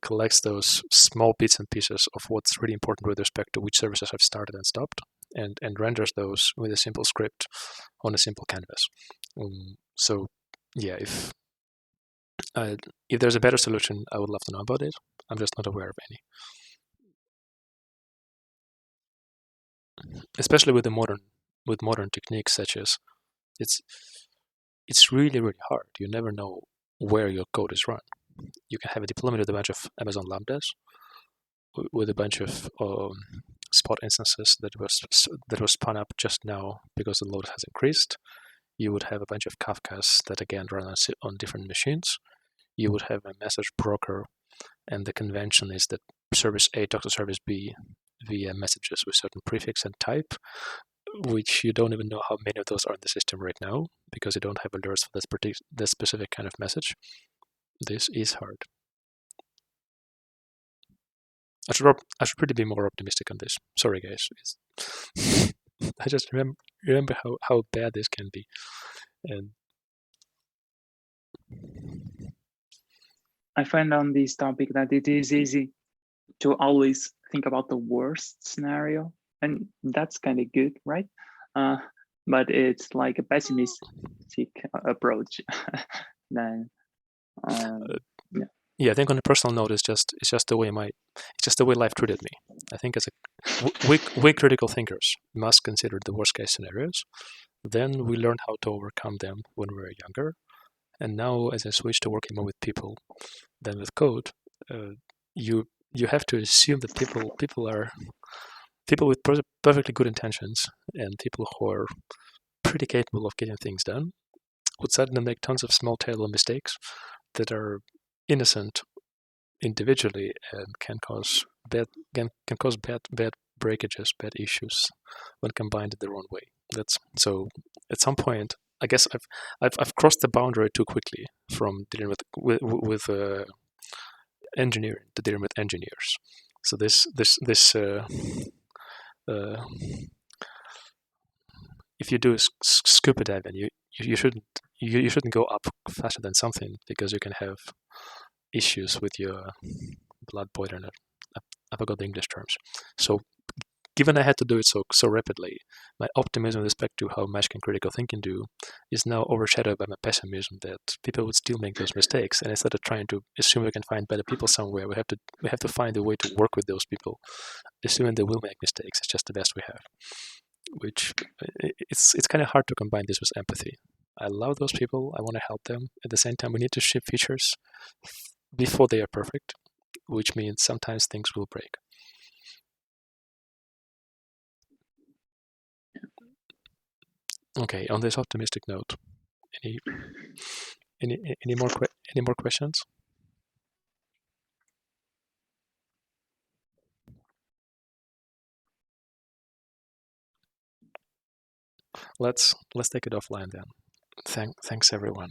Speaker 1: collects those small bits and pieces of what's really important with respect to which services have started and stopped, and renders those with a simple script on a simple canvas. So yeah, if there's a better solution, I would love to know about it. I'm just not aware of any. Especially with modern techniques such as it's really hard. You never know where your code is run. You can have a deployment with a bunch of Amazon Lambdas, with a bunch of spot instances that was spun up just now because the load has increased. You would have a bunch of Kafkas that again run on different machines. You would have a message broker, and the convention is that service A talks to service B via messages with certain prefix and type, which you don't even know how many of those are in the system right now because you don't have alerts for this specific kind of message. This is hard. I should really be more optimistic on this. Sorry, guys. I just remember how bad this can be, and
Speaker 2: I find on this topic that it is easy to always think about the worst scenario, and that's kind of good, right? Uh, but it's like a pessimistic approach. Then,
Speaker 1: uh,
Speaker 2: yeah.
Speaker 1: yeah, I think on a personal note, it's just the way life treated me. I think as we critical thinkers must consider the worst case scenarios. Then we learn how to overcome them when we were younger. And now, as I switch to working more with people than with code, uh, you you have to assume that people are people with perfectly good intentions and people who are pretty capable of getting things done would suddenly make tons of small tail mistakes that are innocent individually and can cause bad breakages, bad issues when combined in the wrong way. That's so. At some point, I guess I've crossed the boundary too quickly from dealing with engineering to dealing with engineers. So this uh, if you do scuba diving, you shouldn't you shouldn't go up faster than something because you can have issues with your blood boiling. I forgot the English terms. So given I had to do it so rapidly, my optimism with respect to how much can critical thinking do is now overshadowed by my pessimism that people would still make those mistakes. And instead of trying to assume we can find better people somewhere, we have to find a way to work with those people, assuming they will make mistakes. It's just the best we have. Which it's kind of hard to combine this with empathy. I love those people. I want to help them. At the same time, we need to ship features before they are perfect, which means sometimes things will break. Okay, on this optimistic note, any any more questions? Let's take it offline then. Thanks everyone.